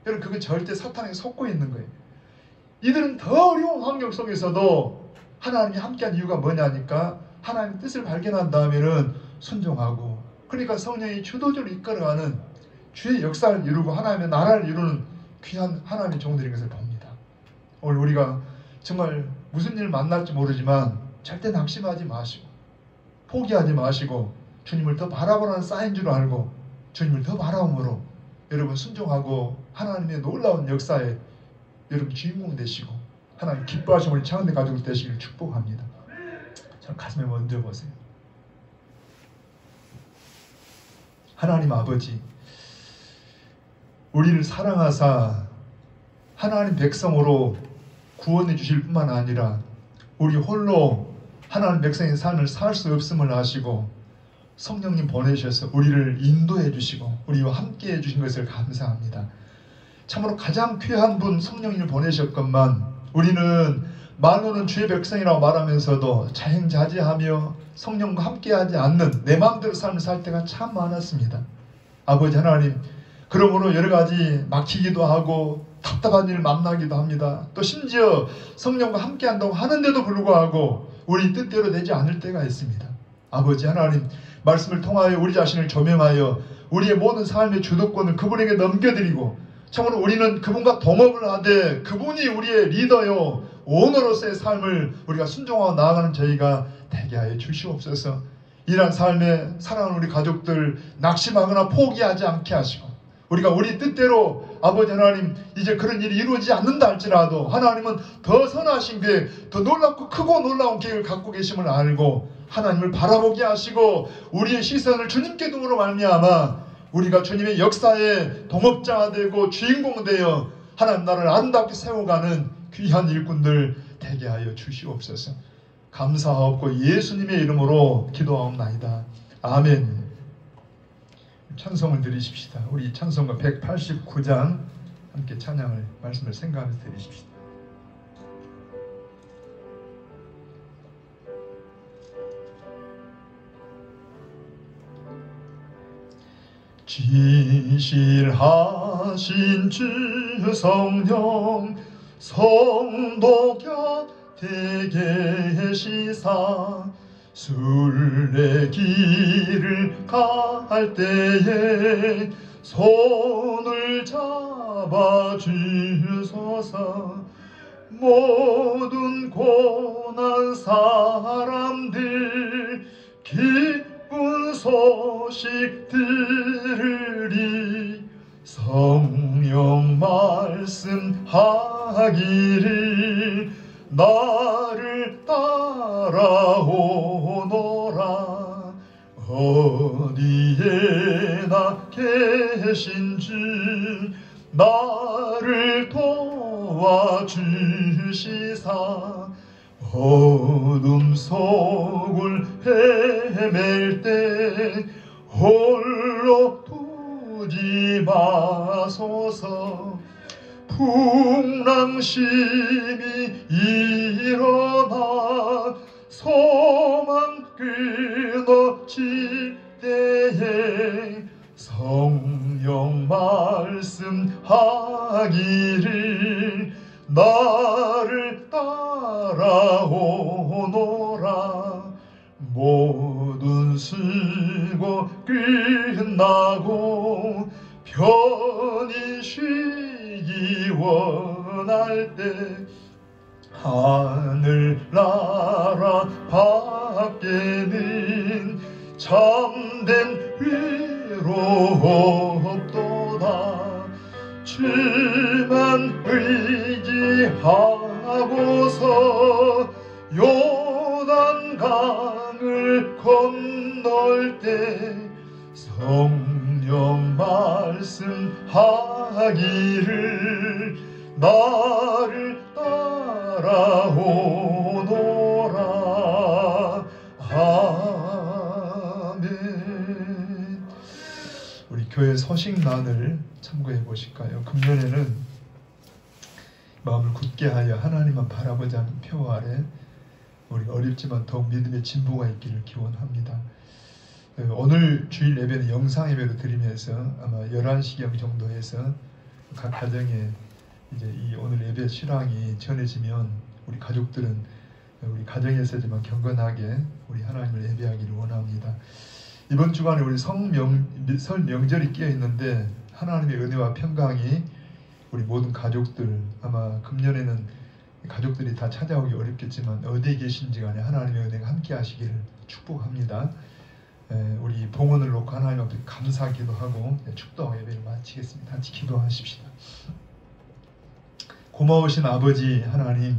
여러분 그건 절대 사탄에게 속고 있는 거예요. 이들은 더 어려운 환경 속에서도 하나님이 함께한 이유가 뭐냐니까 하나님의 뜻을 발견한 다음에는 순종하고, 그러니까 성령이 주도적으로 이끌어가는 주의 역사를 이루고 하나님의 나라를 이루는 귀한 하나님의 종들인 것을 봅니다. 오늘 우리가 정말 무슨 일을 만날지 모르지만 절대 낙심하지 마시고 포기하지 마시고 주님을 더 바라보라는 사인 줄 알고 주님을 더 바라움으로 여러분 순종하고 하나님의 놀라운 역사에 여러분 주인공 되시고 하나님 기뻐하시는 우리 창원대 가족들 되시기를 축복합니다. 저 가슴에 얹어 보세요. 하나님 아버지, 우리를 사랑하사 하나님 백성으로 구원해 주실 뿐만 아니라 우리 홀로 하나님 백성의 삶을 살 수 없음을 아시고 성령님 보내셔서 우리를 인도해 주시고 우리와 함께 해 주신 것을 감사합니다. 참으로 가장 귀한 분 성령님을 보내셨건만 우리는 말로는 주의 백성이라고 말하면서도 자행자제하며 성령과 함께하지 않는 내 마음대로 삶을 살 때가 참 많았습니다. 아버지 하나님, 그러므로 여러 가지 막히기도 하고 답답한 일 만나기도 합니다. 또 심지어 성령과 함께한다고 하는데도 불구하고 우리 뜻대로 되지 않을 때가 있습니다. 아버지 하나님, 말씀을 통하여 우리 자신을 조명하여 우리의 모든 삶의 주도권을 그분에게 넘겨드리고 참으로 우리는 그분과 동업을 하되 그분이 우리의 리더요 오너로서의 삶을 우리가 순종하고 나아가는 저희가 되게 하여 주시옵소서. 이러한 삶에 사랑하는 우리 가족들 낙심하거나 포기하지 않게 하시고 우리가 우리 뜻대로 아버지 하나님 이제 그런 일이 이루어지지 않는다 할지라도 하나님은 더 선하신 계획, 더 놀랍고 크고 놀라운 계획을 갖고 계심을 알고 하나님을 바라보게 하시고 우리의 시선을 주님께 둠으로 말미암아 우리가 주님의 역사의 동업자가 되고 주인공 되어 하나님 나라를 아름답게 세워가는 귀한 일꾼들 되게 하여 주시옵소서. 감사하옵고 예수님의 이름으로 기도하옵나이다. 아멘. 찬송을 드리십시다. 우리 찬송가 189장 함께 찬양을 말씀을 생각하면서 드리십시다. 진실하신 주 성령 성도 곁에 계시사 순례길을 갈 때에 손을 잡아주소서. 모든 고난 사람들 기쁜 소식 들으리 성령 말씀하기를 나를 따라오너라. 어디에나 계신지 나를 도와주시사 어둠 속을 헤맬 때 홀로 두지 마소서. 풍랑심이 일어나 소망 끊어질 때에 성령 말씀하기를 나를 따라오노라. 모든 수고 끝나고 편히 쉬기 원할 때 하늘나라 밖에는 참된 위로 없도다. 주만 의지하고서 요단강을 건널 때 성령 말씀하기를 나를 따라오노라. 아멘. 우리 교회 서식란을 참고해 보실까요? 금년에는 마음을 굳게 하여 하나님만 바라보자는 표 아래 우리 어렵지만 더욱 믿음의 진보가 있기를 기원합니다. 오늘 주일 예배는 영상 예배로 드리면서 아마 11시경 정도에서 각 가정에 이제 이 오늘 예배 실황이 전해지면 우리 가족들은 우리 가정에서지만 경건하게 우리 하나님을 예배하기를 원합니다. 이번 주간에 우리 설 명절이 끼어 있는데 하나님의 은혜와 평강이 우리 모든 가족들, 아마 금년에는 가족들이 다 찾아오기 어렵겠지만 어디에 계신지 간에 하나님의 은혜가 함께 하시기를 축복합니다. 우리 봉헌을 놓고 하나님 앞에 감사 기도하고 축도 예배를 마치겠습니다. 같이 기도하십시다. 고마우신 아버지 하나님,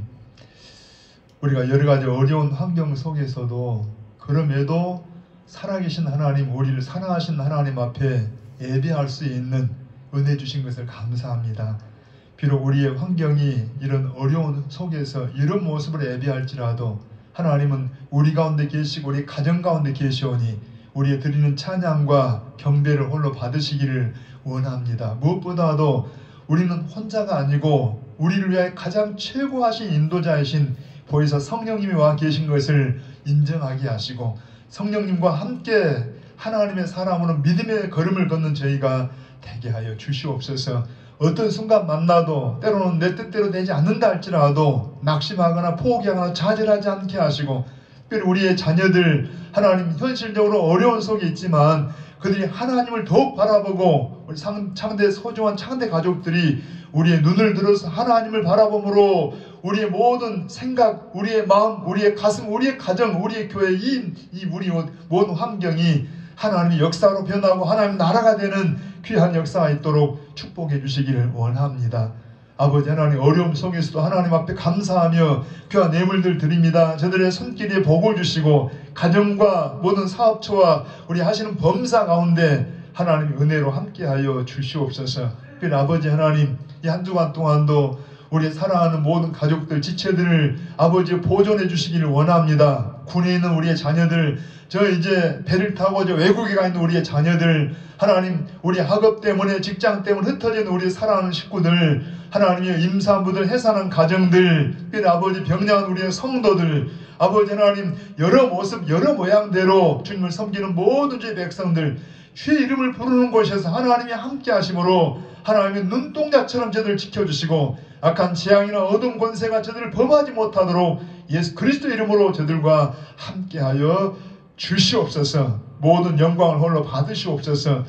우리가 여러 가지 어려운 환경 속에서도 그럼에도 살아계신 하나님, 우리를 사랑하신 하나님 앞에 예배할 수 있는 은혜 주신 것을 감사합니다. 비록 우리의 환경이 이런 어려운 속에서 이런 모습으로 예배할지라도 하나님은 우리 가운데 계시고 우리 가정 가운데 계시오니 우리의 드리는 찬양과 경배를 홀로 받으시기를 원합니다. 무엇보다도 우리는 혼자가 아니고 우리를 위해 가장 최고하신 인도자이신 보혜사 성령님이 와 계신 것을 인정하게 하시고 성령님과 함께 하나님의 사람으로 믿음의 걸음을 걷는 저희가 되게 하여 주시옵소서. 어떤 순간 만나도 때로는 내 뜻대로 되지 않는다 할지라도 낙심하거나 포기하거나 좌절하지 않게 하시고, 특별히 우리의 자녀들 하나님 현실적으로 어려운 속에 있지만 그들이 하나님을 더욱 바라보고 우리 창대 소중한 창대 가족들이 우리의 눈을 들어서 하나님을 바라봄으로 우리의 모든 생각, 우리의 마음, 우리의 가슴, 우리의 가정, 우리의 교회 이 우리 모든 환경이 하나님의 역사로 변하고 하나님 나라가 되는 귀한 역사가 있도록 축복해 주시기를 원합니다. 아버지 하나님, 어려움 속에서도 하나님 앞에 감사하며 귀한 예물들 드립니다. 저들의 손길에 복을 주시고 가정과 모든 사업처와 우리 하시는 범사 가운데 하나님의 은혜로 함께하여 주시옵소서. 특별히 아버지 하나님, 이 한 주간 동안도 우리 사랑하는 모든 가족들, 지체들을 아버지 보존해 주시기를 원합니다. 군에 있는 우리의 자녀들, 저 이제 배를 타고 저 외국에 가 있는 우리의 자녀들, 하나님 우리 학업 때문에 직장 때문에 흩어진 우리 사랑하는 식구들, 하나님의 임산부들, 해산한 가정들, 특별히 아버지 병량한 우리의 성도들, 아버지 하나님 여러 모습 여러 모양대로 주님을 섬기는 모든 주의 백성들, 주의 이름을 부르는 곳에서 하나님이 함께 하심으로 하나님의 눈동자처럼 저들을 지켜주시고 악한 재앙이나 어두운 권세가 저들을 범하지 못하도록 예수 그리스도 이름으로 저들과 함께하여 주시옵소서. 모든 영광을 홀로 받으시옵소서.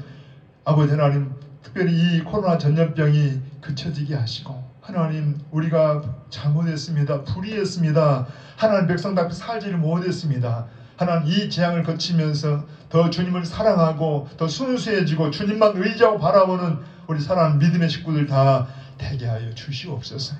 아버지 하나님, 특별히 이 코로나 전염병이 그쳐지게 하시고, 하나님 우리가 잘못했습니다. 불의했습니다. 하나님 백성답게 살지를 못했습니다. 하나님 이 재앙을 거치면서 더 주님을 사랑하고 더 순수해지고 주님만 의지하고 바라보는 우리 사랑하는 믿음의 식구들 다 되게 하여 주시옵소서.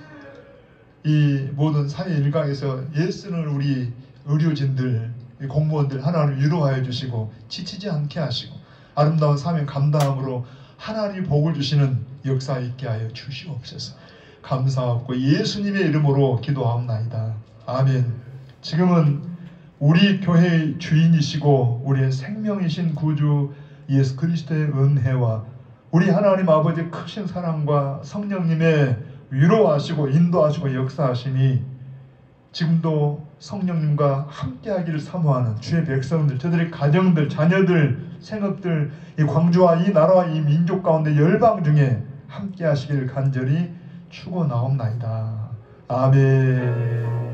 이 모든 사회 일각에서 애쓰는 우리 의료진들, 공무원들 하나님 위로하여 주시고 지치지 않게 하시고 아름다운 사명 감당함으로 하나님 복을 주시는 역사 있게 하여 주시옵소서. 감사하고 예수님의 이름으로 기도하옵나이다. 아멘. 지금은 우리 교회의 주인이시고 우리의 생명이신 구주 예수 그리스도의 은혜와 우리 하나님 아버지의 크신 사랑과 성령님의 위로하시고 인도하시고 역사하시니 지금도 성령님과 함께하기를 사모하는 주의 백성들, 저들의 가정들, 자녀들, 생업들, 이 광주와 이 나라와 이 민족 가운데 열방 중에 함께하시기를 간절히 축원하옵나이다. 아멘.